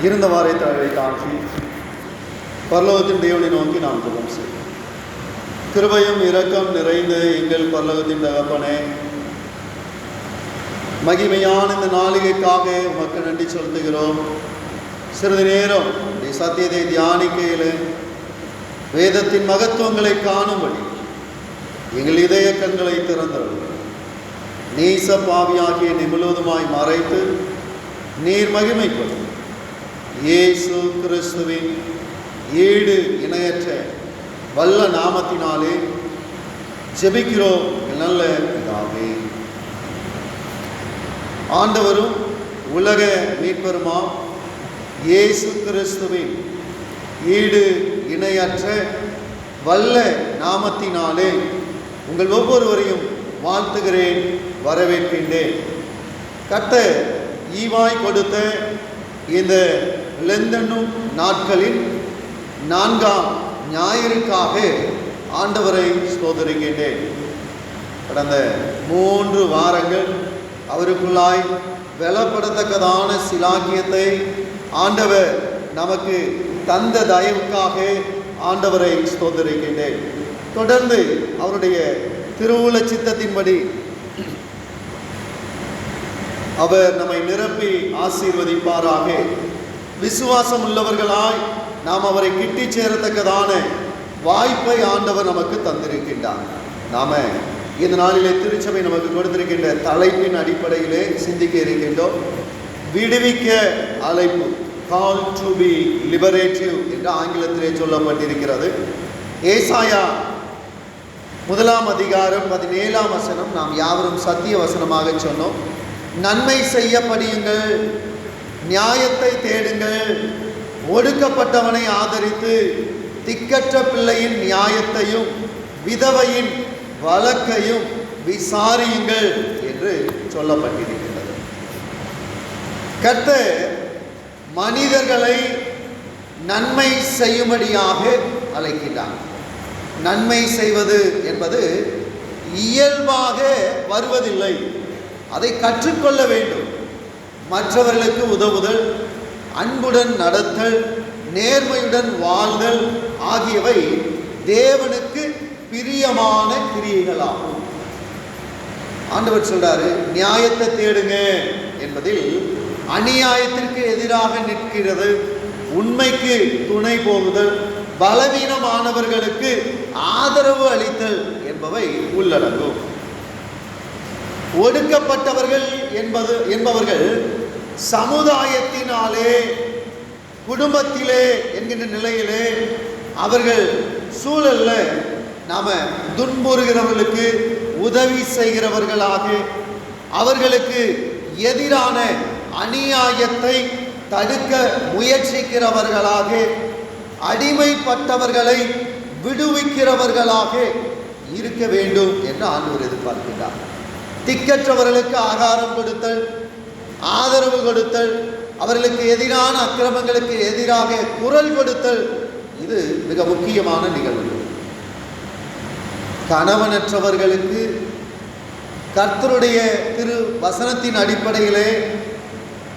இருந்தவாறே தலை தாழ்த்தி பரலோகத்தின் தேவனை நோக்கி நாம் ஜெபம் செய்வோம். கிருபையும் இரக்கம் நிறைந்த எங்கள் பரலோகத்தின் தகப்பனே, மகிமையான இந்த நாளிகைக்காக உமக்கு நன்றி செலுத்துகிறோம். சிறிது நேரம் சத்தியத்தை தியானிக்கையில் வேதத்தின் மகத்துவங்களை காணும்படி எங்கள் இதய கண்களை திறந்தவர்கள் நீச பாவியாகிய முழுவதுமாய் மறைத்து நீர் மகிமைப்படும் இயேசு கிறிஸ்துவின் ஈடு இணையற்ற வல்ல நாமத்தினாலே ஜெபிக்கிறோம் நல்ல பிதாவே. ஆண்டவரும் உலக மீட்பருமா இயேசு கிறிஸ்துவின் ஈடு இணையற்ற வல்ல நாமத்தினாலே உங்கள் ஒவ்வொருவரையும் வாழ்த்துகிறேன், வரவேற்கின்றேன். கர்த்தர் ஈவாய் கொடுத்த இந்த லெந்தனும் நாட்களின் 4ஆம் ஞாயிறுக்காக ஆண்டவரை ஸ்தோத்திரிக்கின்றேன். கடந்த 3 வாரங்கள் அவருக்குள்ளாய் வெலப்படத்தக்கதான சிலாக்கியத்தை ஆண்டவர் நமக்கு தந்த தயவுக்காக ஆண்டவரை ஸ்தோத்திரிக்கின்றேன். தொடர்ந்து அவருடைய திருவுள சித்தத்தின்படி அவர் நம்மை நிரப்பி ஆசீர்வதிப்பாராக. விசுவாசம் உள்ளவர்களாய் நாம் அவரை கிட்டி சேரத்தக்கதான வாய்ப்பை ஆண்டவர் நமக்கு தந்திருக்கின்றார். நாம இந்த நாளிலே திருச்சபை நமக்கு கொடுத்திருக்கின்ற தலைப்பின் அடிப்படையிலே சிந்திக்க இருக்கின்றோம். விடுவிக்க அழைப்பு, கால் டு பி லிபரேட்டிவ் என்று ஆங்கிலத்திலே சொல்லப்பட்டிருக்கிறது. ஏசாயா 1ஆம் அதிகாரம் 17ஆம் வசனம் நாம் யாவரும் சத்திய வசனமாக சொன்னோம். நன்மை செய்ய படியுங்கள், நியாயத்தை தேடுங்கள், ஒடுக்கப்பட்டவனை ஆதரித்து திக்கற்ற பிள்ளையின் நியாயத்தையும் விதவையின் வழக்கையும் விசாரியுங்கள் என்று சொல்லப்பட்டிருக்கிறது. கர்த்தர் மனிதர்களை நன்மை செய்யும்படியாக அழைக்கிறார். நன்மை செய்வது என்பது இயல்பாக வருவதில்லை, அதை கற்றுக்கொள்ள வேண்டும். மற்றவர்களுக்கு உதவுதல், அன்புடன் நடத்தல், நேர்மையுடன் வாழ்தல் ஆகியவை தேவனுக்கு பிரியமான கிரியைகளாகும். ஆண்டவர் சொல்றாரு, நியாயத்தை தேடுங்க என்பதில் அநியாயத்திற்கு எதிராக நிற்கிறது, உண்மைக்கு துணை போகுதல், பலவீனமானவர்களுக்கு ஆதரவு அளித்தல் என்பவை உள்ளடங்கும். ஒடுக்கப்பட்டவர்கள் என்பவர்கள் சமுதாயத்தினாலே, குடும்பத்திலே என்கின்ற நிலையிலே அவர்கள் சூழல்ல நாம துன்புறுகிறவர்களுக்கு உதவி செய்கிறவர்களாக, அவர்களுக்கு எதிரான அநியாயத்தை தடுக்க முயற்சிக்கிறவர்களாக, அடிமைப்பட்டவர்களை விடுவிக்கிறவர்களாக இருக்க வேண்டும் என்று ஆண்டவர் எதிர்பார்க்கிறார். திக்கற்றவர்களுக்கு ஆகாரம் கொடுத்தல், ஆதரவு கொடுத்தல், அவர்களுக்கு எதிரான அக்கிரமங்களுக்கு எதிராக குரல் கொடுத்தல், இது மிக முக்கியமான நிகழ்வு. கணவனற்றவர்களுக்கு கர்த்தருடைய திரு வசனத்தின் அடிப்படையிலே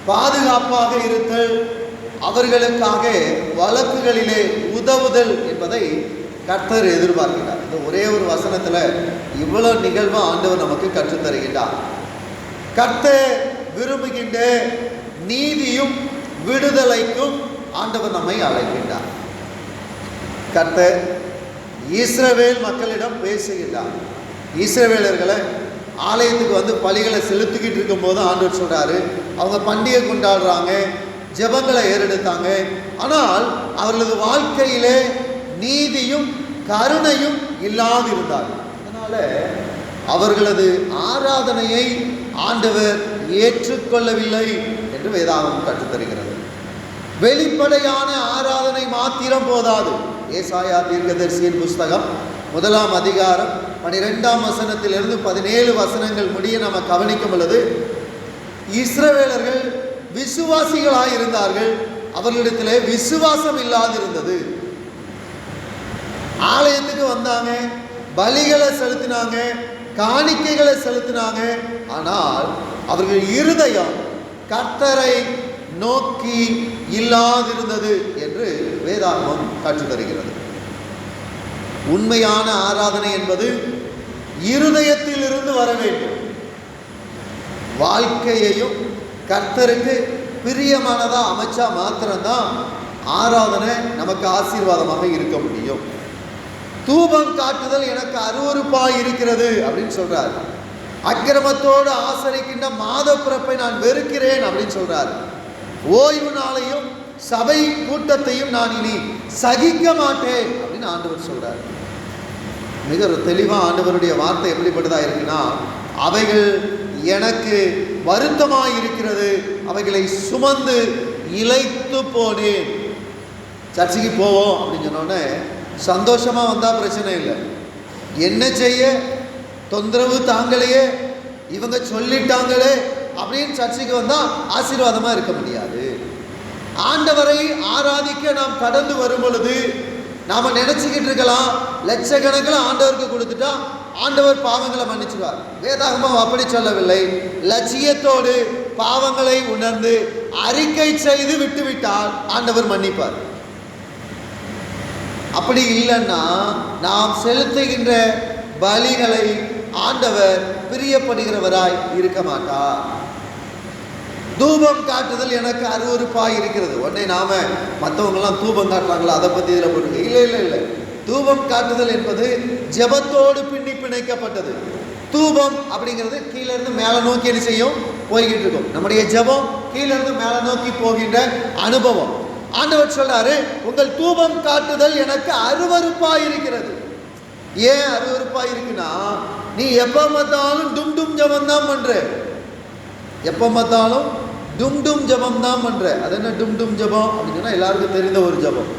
பாதுகாப்பாக இருத்தல், அவர்களுக்காக வழக்குகளிலே உதவுதல் என்பதை கர்த்தர் எதிர்பார்க்கிறார். இந்த ஒரே ஒரு வசனத்தில் இவ்வளவு நிகழ்வு ஆண்டவர் நமக்கு கற்றுத்தருகின்றார். கர்த்தர் விரும்புகின்ற நீதியும் விடுதலைக்கும் ஆண்டவர் நம்மை அழைக்கின்றார். கர்த்தர் இஸ்ரவேல் மக்களிடம் பேசுகின்றார். இஸ்ரவேலர்களை ஆலயத்துக்கு வந்து பலிகளை செலுத்திக்கிட்டு இருக்கும்போது ஆண்டவர் சொல்றாரு, அவங்க பண்டிகை கொண்டாடுறாங்க, ஜெபங்களை ஏறெடுத்தாங்க, ஆனால் அவர்களது வாழ்க்கையிலே நீதியும் கருணையும் இல்லாதிருந்தார்கள். அதனால அவர்களது ஆராதனையை ஆண்டவர் ஏற்றுக்கொள்ளவில்லை என்று வேதாகமம் கற்றுத்தருகிறது. வெளிப்படையான ஆராதனை மாத்திரம் போதாது. ஏசாயா தீர்க்கதரிசியின் புஸ்தகம் 1ஆம் அதிகாரம் 12ஆம் வசனத்திலிருந்து 17 வசனங்கள் முடிய நம்ம கவனிக்கும் பொழுது, இஸ்ரவேலர்கள் விசுவாசிகளாய் இருந்தார்கள், அவர்களிடத்திலே விசுவாசம் இல்லாதிருந்தது. ஆலயத்துக்கு வந்தாங்க, பலிகளை செலுத்தினாங்க, காணிக்கைகளை செலுத்தினாங்க, ஆனால் அவர்கள் இருதயம் கர்த்தரை நோக்கி இல்லாதிருந்தது என்று வேதாகமம் கற்றுத் தருகிறது. உண்மையான ஆராதனை என்பது இருதயத்தில் இருந்து வர வேண்டும். வாழ்க்கையையும் கர்த்தருக்கு பிரியமானதா அமைச்சா மாத்திரம்தான் ஆராதனை நமக்கு ஆசீர்வாதமாக இருக்க முடியும். தூபம் காட்டுதல் எனக்கு அருவருப்பாய் இருக்கிறது அப்படின்னு சொல்றார். அக்கிரமத்தோடு ஆசரிக்கின்ற மாத பிறப்பை நான் வெறுக்கிறேன் அப்படின்னு சொல்றார். ஓய்வு நாளையும் சபை கூட்டத்தையும் நான் இனி சகிக்க மாட்டேன் அப்படின்னு ஆண்டவர் சொல்றார். மிக தெளிவாக ஆண்டவருடைய வார்த்தை எப்படிப்பட்டதா இருக்குன்னா, அவைகள் எனக்கு வருத்தமாக இருக்கிறது, அவைகளை சுமந்து இளைத்து போனேன். சர்ச்சைக்கு போவோம் அப்படின்னு சொன்னோடனே சந்தோஷமாக வந்தால் பிரச்சனை இல்லை. என்ன செய்ய தொந்தரவு தாங்களையே, இவங்க சொல்லிட்டாங்களே அப்படின்னு சர்ச்சைக்கு வந்தால் ஆசீர்வாதமாக இருக்க முடியாது. ஆண்டவரை ஆராதிக்க நாம் கடந்து வரும் பொழுது நாம் நினச்சிக்கிட்டு இருக்கலாம், லட்சக்கணக்கில் ஆண்டவருக்கு கொடுத்துட்டா ஆண்டவர் பாவங்களை மன்னிச்சுவார். வேதாகமம் அப்படி சொல்லவில்லை. லட்சியத்தோடு பாவங்களை உணர்ந்து அறிக்கை செய்து விட்டுவிட்டால் ஆண்டவர் மன்னிப்பார். அப்படி இல்லைன்னா நாம் செலுத்துகின்ற பலிகளை ஆண்டவர் பிரியப்படுகிறவராய் இருக்க மாட்டார். தூபம் காட்டுதல் எனக்கு அருவருப்பாய் இருக்கிறது. உடனே நாம மற்றவங்கெல்லாம் தூபம் காட்டுறாங்களா அதை பற்றி இதில் போட்டுங்க. இல்லை இல்லை இல்லை. தூபம் காட்டுதல் என்பது ஜெபத்தோடு பின்னி பிணைக்கப்பட்டது. தூபம் அப்படிங்கிறது கீழே இருந்து மேலே நோக்கி என்ன செய்யும், போய்கிட்டு இருக்கும். நம்முடைய ஜெபம் கீழே இருந்து மேலே நோக்கி போகின்ற அனுபவம். ஆண்டவர் சொல்றாரு, உங்கள் தூபம் காட்டுதல் எனக்கு அருவருப்பாய் இருக்கிறது. ஏன் அருவருப்பாய் இருக்குன்னா, நீ எப்போ பார்த்தாலும் டும் டும் ஜபம் தான் பண்ற, எப்போ பார்த்தாலும் டும் டும் ஜபம் தான் பண்ற. அது என்ன டும் டும் ஜபம் அப்படின்னா, எல்லாருக்கும் தெரிந்த ஒரு ஜபம்.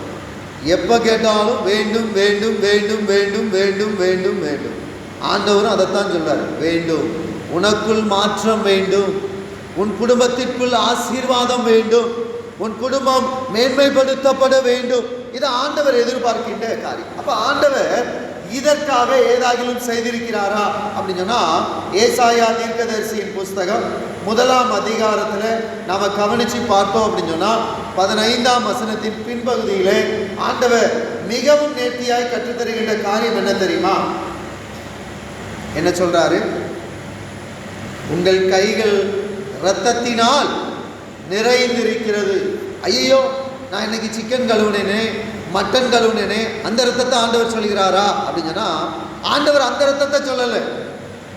எப்போ கேட்டாலும் வேண்டும் வேண்டும் வேண்டும் வேண்டும் வேண்டும் வேண்டும் வேண்டும். ஆண்டவரும் அதைத்தான் சொல்றாரு, வேண்டும். உனக்குள் மாற்றம் வேண்டும், உன் குடும்பத்திற்குள் ஆசீர்வாதம் வேண்டும், உன் குடும்பம் மேன்மைப்படுத்தப்பட வேண்டும். இது ஆண்டவர் எதிர்பார்க்கின்ற காரியம். அப்ப ஆண்டவர் இதற்காக ஏதாகிலும் செய்திருக்கிறாரா அப்படின்னு சொன்னா, ஏசாயா தீர்க்கதரிசியின் புஸ்தகம் 1ஆம் அதிகாரத்தில் நாம கவனிச்சு பார்த்தோம் அப்படின்னு சொன்னா 15ஆம் வசனத்தின் பின்பகுதியிலே ஆண்டவர் மிகவும் நேர்த்தியாய் கற்றுத்தருகின்ற காரியம் என்ன தெரியுமா? என்ன சொல்றாரு? உங்கள் கைகள் இரத்தத்தினால் நிறைந்திருக்கிறது. ஐயோ, நான் இன்னைக்கு சிக்கன் கழுவுனேனே, மட்டன் கழுவுனேனே, அந்த ரத்தத்தை ஆண்டவர் சொல்கிறாரா அப்படின்னு சொன்னா, ஆண்டவர் அந்த ரத்தத்தை சொல்லலை.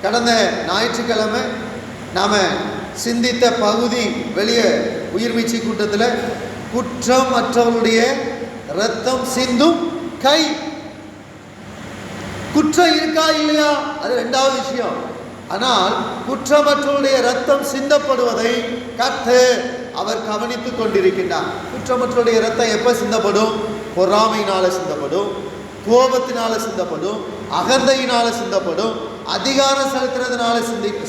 கடந்த ஞாயிற்றுக்கிழமை நாம சிந்தித்த பகுதி வெளியே உயிர்மீச்சி கூட்டத்தில் குற்றமற்றவர்களுடைய ரத்தம் சிந்தும் கை. குற்றம் இருக்கா இல்லையா அது ரெண்டாவது விஷயம். ஆனால் குற்றமற்றவருடைய ரத்தம் சிந்தப்படுவதை கர்த்தர் அவர் கவனித்துக் கொண்டிருக்கின்றார். குற்றமற்றவருடைய ரத்தம் எப்போ சிந்தப்படும்? பொறாமையினால சிந்தப்படும், கோபத்தினால சிந்தப்படும், அகந்தையினால சிந்தப்படும், அதிகாரம் செலுத்துறதுனால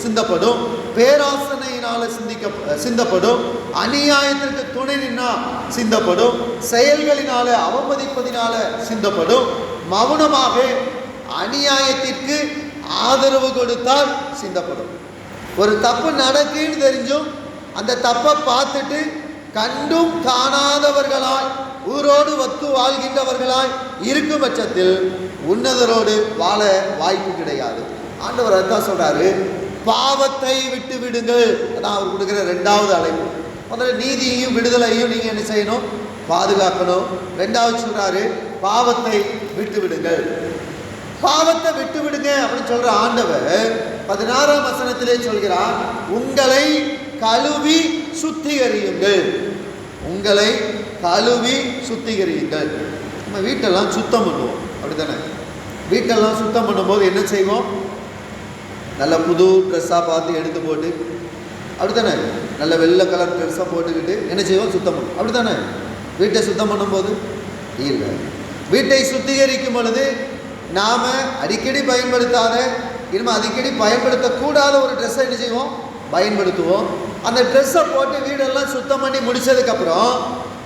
சிந்தப்படும், பேராசனையினால சிந்தப்படும், அநியாயத்திற்கு துணை நின்னா சிந்தப்படும், செயல்களினால அவமதிப்பதினால சிந்தப்படும், மௌனமாக அநியாயத்திற்கு ஆதரவு கொடுத்தால் சிந்தப்படும். ஒரு தப்பு நடக்குன்னு தெரிஞ்சும் அந்த தப்பை பார்த்துட்டு கண்டும் காணாதவர்களாய் ஊரோடு ஒத்து வாழ்கின்றவர்களாய் இருக்கும் பட்சத்தில் உன்னதரோடு வாழ வாய்ப்பு கிடையாது. ஆண்டவர் அதான் சொல்றாரு, பாவத்தை விட்டு விடுங்கள். அதான் அவர் கொடுக்குற ரெண்டாவது அழைப்பு. முதல்ல நீதியையும் விடுதலையும் நீங்க என்ன செய்யணும்? பாதுகாக்கணும். ரெண்டாவது சொல்றாரு, பாவத்தை விட்டு விடுங்கள். பாவத்தை விட்டு விடுங்க அப்படின்னு சொல்ற ஆண்டவர் 16ஆம் வசனத்திலே சொல்கிறார், உங்களை கழுவி சுத்திகரியுங்கள். உங்களை கழுவி சுத்திகரியுங்கள். நம்ம வீட்டெல்லாம் சுத்தம் பண்ணுவோம், அப்படித்தானே? வீட்டெல்லாம் சுத்தம் பண்ணும்போது என்ன செய்வோம்? நல்ல புது ட்ரெஸ்ஸாக பார்த்து எடுத்து போட்டு, அப்படித்தானே? நல்ல வெள்ளை கலர் ட்ரெஸ்ஸாக போட்டுக்கிட்டு என்ன செய்வோம்? சுத்தம் பண்ணுவோம், அப்படித்தானே? வீட்டை சுத்தம் பண்ணும்போது இல்லை. வீட்டை சுத்திகரிக்கும் பொழுது நாம் அடிக்கடி பயன்படுத்தாத, இனிமேல் அடிக்கடி பயன்படுத்தக்கூடாத ஒரு ட்ரெஸ்ஸை என்ன செய்வோம்? பயன்படுத்துவோம். அந்த ட்ரெஸ்ஸை போட்டு வீடெல்லாம் சுத்தம் பண்ணி முடிச்சதுக்கப்புறம்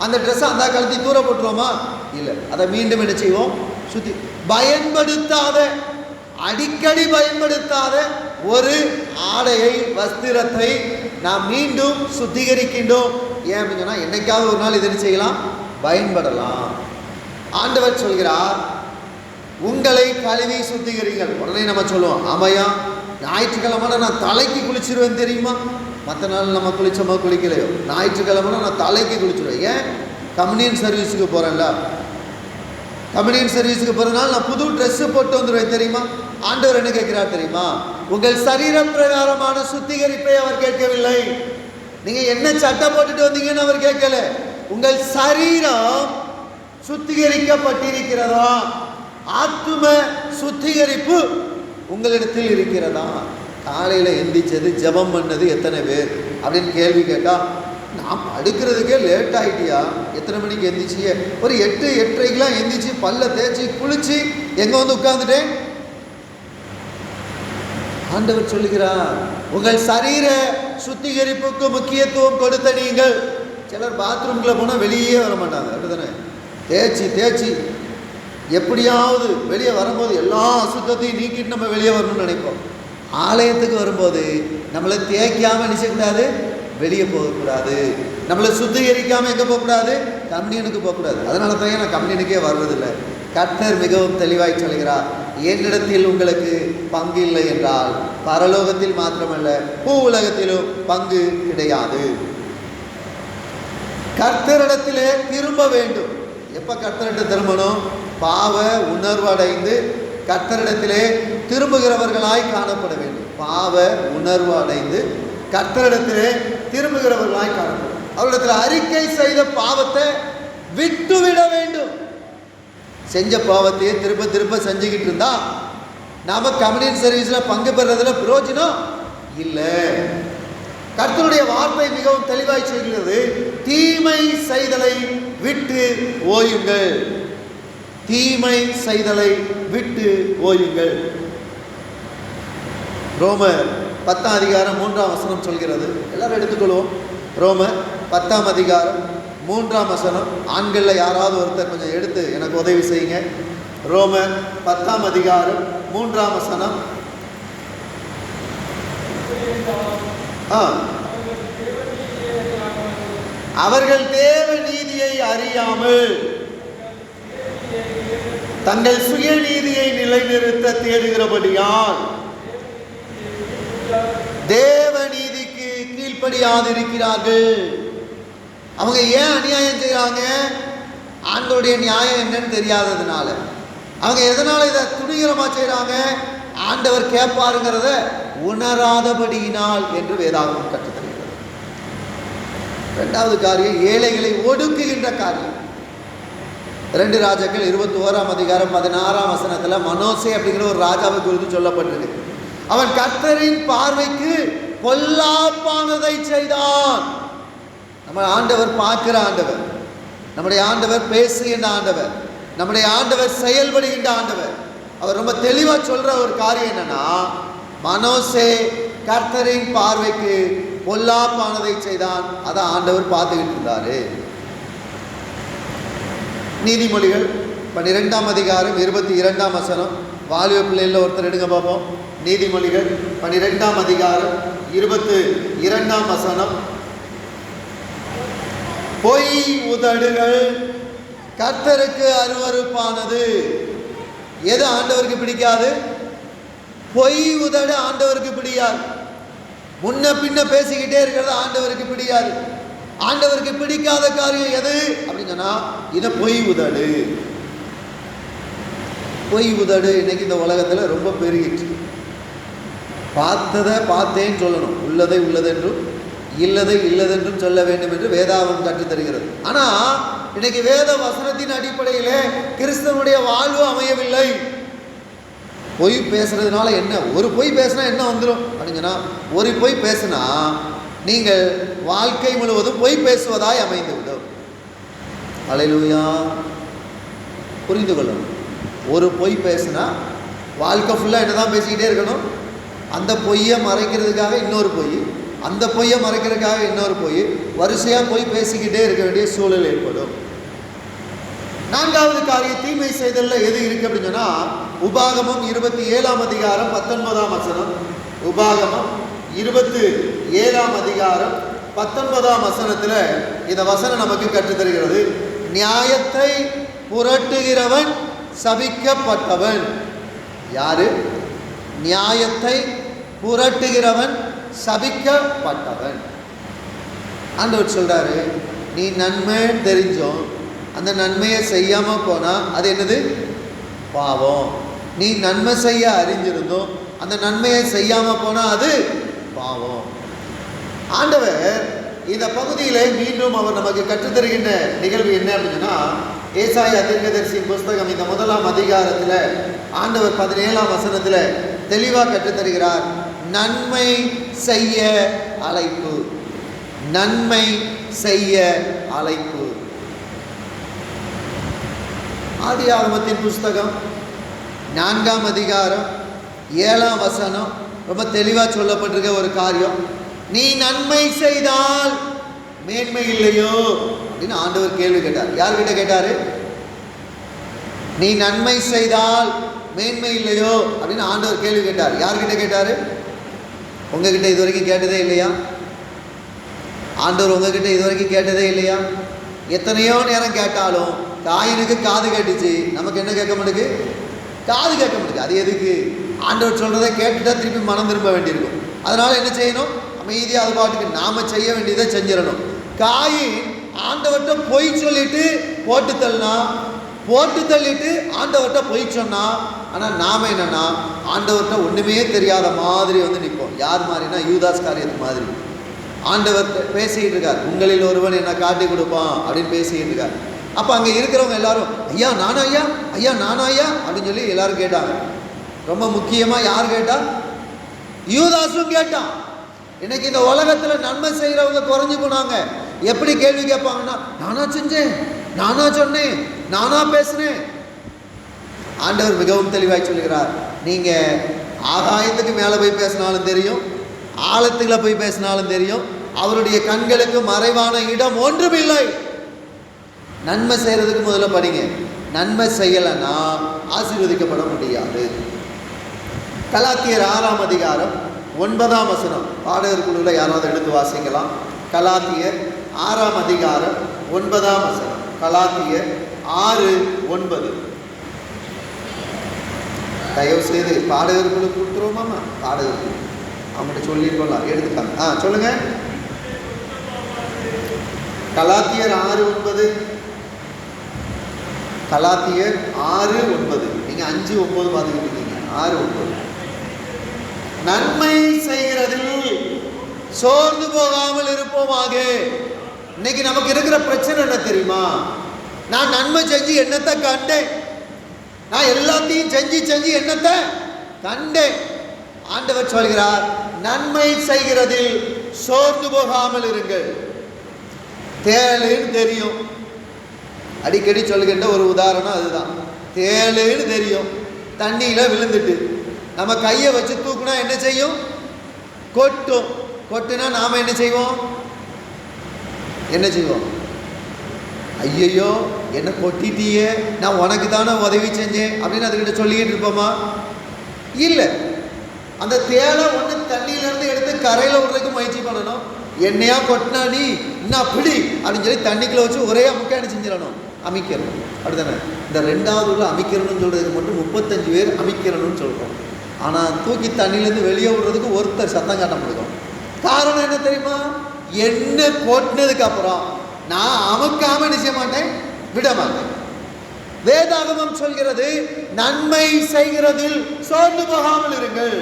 அந்த ட்ரெஸ்ஸை அந்த கழுத்தி தூர போட்டுருவோமா? இல்லை. அதை மீண்டும் என்ன செய்வோம்? சுத்தி பயன்படுத்தாத, அடிக்கடி பயன்படுத்தாத ஒரு ஆடையை, வஸ்திரத்தை நாம் மீண்டும் சுத்திகரிக்கின்றோம், ஏன் அப்படின்னு சொன்னால் என்னைக்காவது ஒரு நாள் இது என்ன செய்யலாம், பயன்படலாம். ஆண்டவர் சொல்கிறார், உங்களை கழுவி சுத்திகரிங்கள். உடனே நம்ம சொல்லுவோம், ஆமையா ஞாயிற்றுக்கிழமை நான் தலைக்கு குளிச்சிருவேன் தெரியுமா. மற்ற நாள் நம்ம குளிச்சோமோ குளிக்கலையோ, ஞாயிற்றுக்கிழமை நான் தலைக்கு குளிச்சிருவேன். ஏன், கம்யூனியன் சர்வீஸுக்கு போகிறேன்ல, கம்யூனியன் சர்வீஸுக்கு போகிறதுனால நான் புது ட்ரெஸ்ஸு போட்டு வந்துடுவேன் தெரியுமா. ஆண்டவர் என்ன கேட்கிறார் தெரியுமா, உங்கள் சரீரம் பிரகாரமான சுத்திகரிப்பை அவர் கேட்கவில்லை. நீங்கள் என்ன சட்டை போட்டுட்டு வந்தீங்கன்னு அவர் கேட்கல. உங்கள் சரீரம் சுத்திகரிக்கப்பட்டிருக்கிறதா, ஆத்தும சுத்திகரிப்பு உங்களிடத்தில் இருக்கிறதா. காலையில் எந்திரிச்சது ஜெபம் பண்ணது எத்தனை பேர் அப்படின்னு கேள்வி கேட்டால், நான் படுக்கிறதுக்கே லேட் ஆகிட்டியா, எத்தனை மணிக்கு எந்திரிச்சியே, ஒரு 8-8:30க்கெலாம் எந்திரிச்சு பல்ல தேய்ச்சி குளிச்சு எங்கே வந்து உட்கார்ந்துட்டேன். ஆண்டவர் சொல்லுகிறார், உங்கள் சரீர சுத்திகரிப்புக்கு முக்கியத்துவம் கொடுத்த நீங்கள். சிலர் பாத்ரூம்குள்ளே போனால் வெளியே வர மாட்டாங்க, அப்படிதானே, தேய்ச்சி எப்படியாவது வெளியே வரும்போது எல்லா அசுத்தத்தையும் நீக்கிட்டு நம்ம வெளியே வரணும்னு நினைப்போம். ஆலயத்துக்கு வரும்போது நம்மளை தேய்க்காமல் நினைச்சக்கூடாது, வெளியே போகக்கூடாது. நம்மளை சுத்திகரிக்காமல் எங்கே போகக்கூடாது, கம்யூனியனுக்கு போகக்கூடாது. அதனால தான் நான் கம்யூனியனுக்கே வர்றதில்லை. கர்த்தர் மிகவும் தெளிவாய் சொல்கிறார், என்னிடத்தில் உங்களுக்கு பங்கு இல்லை என்றால் பரலோகத்தில் மாத்திரமல்ல பூ உலகத்திலும் பங்கு கிடையாது. கர்த்தரிடத்திலே திரும்ப வேண்டும். எப்போ கர்த்தரிட்ட திரும்பணும், பாவ உணர்வடைந்து கர்த்தரிடத்திலே திரும்புகிறவர்களாய் காணப்பட வேண்டும். பாவ உணர்வு அடைந்து கர்த்தரிடத்திலே திரும்புகிறவர்களாய் காணப்படும். அவரிடத்தில் அறிக்கை செய்த பாவத்தை விட்டுவிட வேண்டும். செஞ்ச பாவத்தையே திரும்ப திரும்ப செஞ்சுக்கிட்டு இருந்தா நாம கம்யூனியன் சர்வீஸில் பங்கு பெறுறதுல பிரயோஜனம் இல்லை. கர்த்தருடைய வார்த்தை மிகவும் தெளிவாய் சொல்கிறது, தீமை செய்தலை விட்டு ஓயுங்கள். தீமை செய்தலை விட்டு ஓயுங்கள். ரோமர் 10ஆம் அதிகாரம் 3ஆம் வசனம் சொல்கிறது. எல்லாரும் எடுத்துக்கொள்வோம். ரோமர் 10ஆம் அதிகாரம் 3ஆம் வசனம். ஆண்களில் யாராவது ஒருத்தர் கொஞ்சம் எடுத்து எனக்கு உதவி செய்யுங்க. ரோமர் 10ஆம் அதிகாரம் 3ஆம் வசனம். அவர்கள் தேவ நீதியை அறியாமல் தங்கள் சுயநீதியை நிலைநிறுத்த தேடுகிறபடியால் தேவ நீதிக்கு கீழ்ப்படியாதிருக்கிறார்கள். அவங்க ஏன் அநியாயம் செய்கிறாங்க, ஆண்டவருடைய நியாயம் என்னன்னு தெரியாததுனால. அவங்க எதனால இதை துணிகரமாக செய்கிறாங்க, ஆண்டவர் கேட்பாருங்கிறத உணராதபடியினால் என்று வேதாகமம் கற்றுத்தருகிறது. இரண்டாவது காரியம், ஏழைகளை ஒடுக்குகின்ற காரியம். 2 ராஜாக்கள் 21ஆம் அதிகாரம் 16ஆம் வசனத்தில் மனோசே அப்படிங்கிற ஒரு ராஜாவை குறித்து சொல்லப்பட்டிருக்கு. அவன் கர்த்தரின் பார்வைக்கு பொல்லாப்பானதை செய்தான். நம்ம ஆண்டவர் பார்க்கிற ஆண்டவர், நம்முடைய ஆண்டவர் பேசுகின்ற ஆண்டவர், நம்முடைய ஆண்டவர் செயல்படுகின்ற ஆண்டவர். அவர் ரொம்ப தெளிவாக சொல்ற ஒரு காரியம் என்னன்னா, மனோசே கர்த்தரின் பார்வைக்கு பொல்லாப்பானதை செய்தான். அதை ஆண்டவர் பார்த்துக்கிட்டு இருந்தாரு. நீதிமொழிகள் 12ஆம் அதிகாரம் 22ஆம் வசனம். வாலிப பிள்ளைகளில் ஒருத்தர் எடுங்க பார்ப்போம். நீதிமொழிகள் 12ஆம் அதிகாரம் 22ஆம் வசனம். பொய் உதடுகள் கர்த்தருக்கு அருவருப்பானது. எது ஆண்டவருக்கு பிடிக்காது? பொய் உதடு ஆண்டவருக்கு பிடிக்காது. முன்ன பின்ன பேசிக்கிட்டே இருக்கிறது ஆண்டவருக்கு பிடிக்காது. ஆண்டவருக்கு பிடிக்காத காரியம் எது அப்படின்னு சொன்னா, இது பொய் உதடு. பொய் உதடு இன்னைக்கு இந்த உலகத்தில் ரொம்ப பெருகிட்டு. பார்த்ததை பார்த்தேன்னு சொல்லணும், உள்ளதை உள்ளதென்றும் இல்லதை இல்லதென்றும் சொல்ல வேண்டும் என்று வேதாகம் கற்றுத்தருகிறது. ஆனால் இன்னைக்கு வேத வசனத்தின் அடிப்படையிலே கிறிஸ்தவனுடைய வாழ்வு அமையவில்லை. பொய் பேசுறதுனால என்ன, ஒரு பொய் பேசினா என்ன வந்துடும் அப்படின்னு சொன்னா, ஒரு பொய் பேசினா நீங்கள் வாழ்க்கை முழுவதும் பொய் பேசுவதாய் அமைந்துவிடும். அல்லேலூயா. புரிந்து கொள்ளணும். ஒரு பொய் பேசினா வாழ்க்கை ஃபுல்லாக என்னதான் பேசிக்கிட்டே இருக்கணும். அந்த பொய்யை மறைக்கிறதுக்காக இன்னொரு பொய், அந்த பொய்யை மறைக்கிறதுக்காக இன்னொரு பொய், வரிசையாக போய் பேசிக்கிட்டே இருக்க வேண்டிய சூழல் ஏற்படும். 4வது காரியம், தீமை செய்தலில் எது இருக்கு அப்படின்னு சொன்னால், உபாகமம் 27ஆம் அதிகாரம் 19ஆம் வசனம். உபாகமம் 27ஆம் அதிகாரம் 19ஆம் வசனத்துல இந்த வசனம் நமக்கு கற்றுத்தருகிறது. நியாயத்தை புரட்டுகிறவன் சபிக்கப்பட்டவன். யாரு? நியாயத்தை புரட்டுகிறவன் சபிக்கப்பட்டவன். ஆண்டவர் சொல்றாரு, நீ நன்மை தெரிஞ்சோம் அந்த நன்மையை செய்யாம போனா அது என்னது? பாவம். நீ நன்மை செய்ய அறிஞ்சிருந்தோம் அந்த நன்மையை செய்யாம போனா அது பாவம். ஆண்டவர் இந்த பகுதியிலே மீண்டும் அவர் நமக்கு கற்றுத்தருகின்ற நிகழ்வு என்ன அப்படின்னா, ஏசாயா தீர்க்கதரிசியின் புஸ்தகம் இந்த 1ஆம் அதிகாரத்துல ஆண்டவர் 17ஆம் வசனத்துல தெளிவா கற்றுத்தருகிறார். நன்மை செய்ய அழைப்பு, நன்மை செய்ய அழைப்பு. ஆதியாகமத்தின் புஸ்தகம் 4ஆம் அதிகாரம் 7ஆம் வசனம் ரொம்ப தெளிவா சொல்லப்பட்டிருக்க ஒரு காரியம். நீ நன்மை செய்தால் மேன்மை இல்லையோ அப்படின்னு ஆண்டவர் கேள்வி கேட்டார். யார்கிட்ட கேட்டாரு? நீ நன்மை செய்தால் மேன்மை இல்லையோ அப்படின்னு ஆண்டவர் கேள்வி கேட்டார். யார்கிட்ட கேட்டாரு? உங்ககிட்ட இது வரைக்கும் கேட்டதே இல்லையா? ஆண்டவர் உங்ககிட்ட இது வரைக்கும் கேட்டதே இல்லையா? எத்தனையோ நேரம் கேட்டாலும் காயினுக்கு காது கேட்டுச்சு, நமக்கு என்ன கேட்க மாட்டேங்குது? காது கேட்க மாட்டேங்குது. அது எதுக்கு? ஆண்டவர் சொல்றதை கேட்டுட்டா திருப்பி மனம் திரும்ப வேண்டியிருக்கும். அதனால என்ன செய்யணும்? அமைதியாக அது பாட்டுக்கு நாம செய்ய வேண்டியதை செஞ்சிடணும். காயின் ஆண்டவர்கிட்ட பொய் சொல்லிட்டு போட்டு தள்ளிட்டு ஆண்டவர்கிட்ட பொய் சொன்னா, ஆனால் நாம என்னன்னா ஆண்டவர்கிட்ட ஒண்ணுமே தெரியாத மாதிரி வந்து நிற்போம். யார் மாதிரினா யூதாஸ் காரியத்து மாதிரி. ஆண்டவர் பேசிக்கிட்டு இருக்கார், உங்களில் ஒருவன் என்ன காட்டி கொடுப்பான் அப்படின்னு பேசிக்கிட்டு இருக்கார். அப்போ அங்கே இருக்கிறவங்க எல்லாரும் ஐயா நானா ஐயா, ஐயா நானா ஐயா அப்படின்னு சொல்லி எல்லாரும் கேட்டாங்க. ரொம்ப முக்கியமாக யார் கேட்டா? யூதாசும் கேட்டான். இன்னைக்கு இந்த உலகத்தில் நன்மை செய்கிறவங்க குறைஞ்சு போனாங்க. எப்படி கேள்வி கேட்பாங்கன்னா, நானா செஞ்சேன், நானா சொன்னேன், நானா பேசுனேன். ஆண்டவர் மிகவும் தெளிவாய் சொல்லுகிறார், நீங்கள் ஆகாயத்துக்கு மேலே போய் பேசினாலும் தெரியும், ஆழத்துக்குள்ள போய் பேசினாலும் தெரியும், அவருடைய கண்களுக்கு மறைவான இடம் ஒன்றுமில்லை. நன்மை செய்கிறதுக்கு முதல்ல படிங்க. நன்மை செய்யலைன்னா ஆசீர்வதிக்கப்பட முடியாது. கலாத்தியர் 6ஆம் அதிகாரம் 9ஆம் வசனம் பாடகர் குழுவில் யாராவது எடுத்து வாசிக்கலாம். கலாத்தியர் 6ஆம் அதிகாரம் 9ஆம் வசனம். கலாத்தியர் 6:9. தயவு செய்து பாடகர் குழு கொடுத்துருவோமாம்மா? பாடகர் குழு அவங்கள்ட்ட சொல்லியிருக்கோம்ல, எடுத்துக்காங்க. சொல்லுங்க. கலாத்தியர் 6:9. கலாத்தியர் 6:9. நீங்க 5:9 பார்த்துக்கிட்டு இருக்கீங்க. 6:9. நன்மை செய்கிறதில் சோர்ந்து போகாமல் இருப்போமாக. இன்னைக்கு நமக்கு இருக்கிற பிரச்சனை என்ன தெரியுமா? நான் நன்மை செஞ்சு என்னத்தை கண்டேன், நான் எல்லாத்தையும் செஞ்சு என்னத்தை கண்டேன். ஆண்டவர் சொல்கிறார், நன்மை செய்கிறதில் சோர்ந்து போகாமல் இருங்கள். தேளுன்னு தெரியும், அடிக்கடி சொல்லுகின்ற ஒரு உதாரணம் அதுதான். தேளுன்னு தெரியும், தண்ணியில் விழுந்துட்டு நம்ம கையை வச்சு தூக்குனா என்ன செய்யும்? கொட்டும். கொட்டுனா நாம் என்ன செய்வோம்? ஐயோ என்ன கொட்டிட்டியே, நான் உனக்கு தானே உதவி செஞ்சேன் அப்படின்னு அதுக்கிட்ட சொல்லிக்கிட்டு இருப்போமா? இல்லை. அந்த தேலை ஒன்று தண்ணியிலேருந்து எடுத்து கரையில் விடுறதுக்கு முயற்சி பண்ணணும். என்னையா கொட்டினா நீ இன்னும் அப்படி அப்படின்னு சொல்லி தண்ணிக்குள்ள வச்சு ஒரே அமுக்கானு செஞ்சிடணும், அமைக்கிறணும். அப்படித்தானே? இந்த 2வது உள்ள அமைக்கிறணும்னு சொல்கிறதுக்கு மட்டும் 35 பேர் அமைக்கிறணும்னு சொல்கிறோம். ஆனால் தூக்கி தண்ணியிலேருந்து வெளியே விடுறதுக்கு ஒருத்தர் சத்தம் காட்ட முடியும். காரணம் என்ன தெரியுமா? என்ன கொட்டினதுக்கு அப்புறம் நான் அமுக்காம நிச்சய மாட்டேன், விட மாட்டேன். வேதாகமம் சொல்கிறது, நன்மை செய்கிறதில் சோர்ந்து போகாமல் இருங்கள்.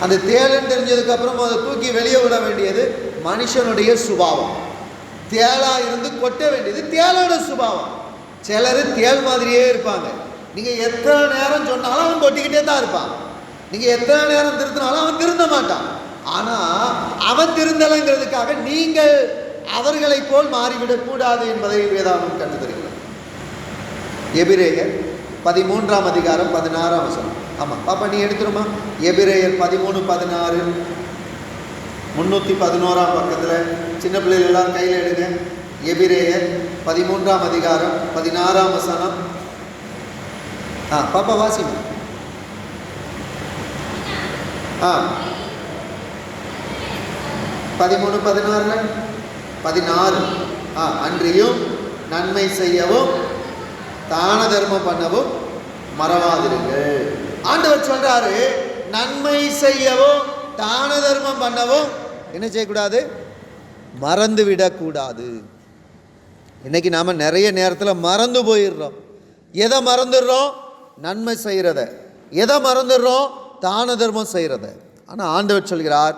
அந்த தேளன்னு தெரிஞ்சதுக்கு அப்புறம் அதை தூக்கி வெளியே விட வேண்டியது மனுஷனுடைய சுபாவம். தேளா இருந்து கொட்ட வேண்டியது தேளோட சுபாவம். சிலர் தேள் மாதிரியே இருப்பாங்க. நீங்க எத்தனை நேரம் சொன்னாலும் அவன் கொட்டிக்கிட்டே தான் இருப்பான். நீங்க எத்தனை நேரம் திருத்தினாலும் அவன் திருந்த மாட்டான். ஆனா அவன் திருந்தலைங்கிறதுக்காக நீங்கள் அவர்களை போல் மாறிவிடக் கூடாது என்பதை வேதாகமம் கற்றுத்தருகிறது. எபிரேயர் 13ஆம் அதிகாரம் 16ஆம் வசனம். ஆமாம் பாப்பா நீ எடுத்துருமா? எபிரேயர் 13:16 311ஆம் பக்கத்தில். சின்ன பிள்ளைகள் எல்லாரும் கையில் எடுங்க. எபிரேயர் 13ஆம் அதிகாரம் 16ஆம் வசனம். பாப்பா வாசிங்க. 13, 16, 16. அன்றியும் நன்மை செய்யவும் தான தர்மம் பண்ணவும் மறவாதிருங்கள். ஆண்டவர் சொல்றாரு, நன்மை செய்யவும் தான தர்மம் பண்ணவும் என்ன செய்யக்கூடாது? மறந்து விடக்கூடாது. இன்னைக்கு நாம நிறைய நேரத்தில் மறந்து போயிடுறோம். எதை மறந்துடுறோம்? நன்மை செய்கிறத. எதை மறந்துடுறோம்? தான தர்மம் செய்கிறத. ஆனால் ஆண்டவர் சொல்கிறார்,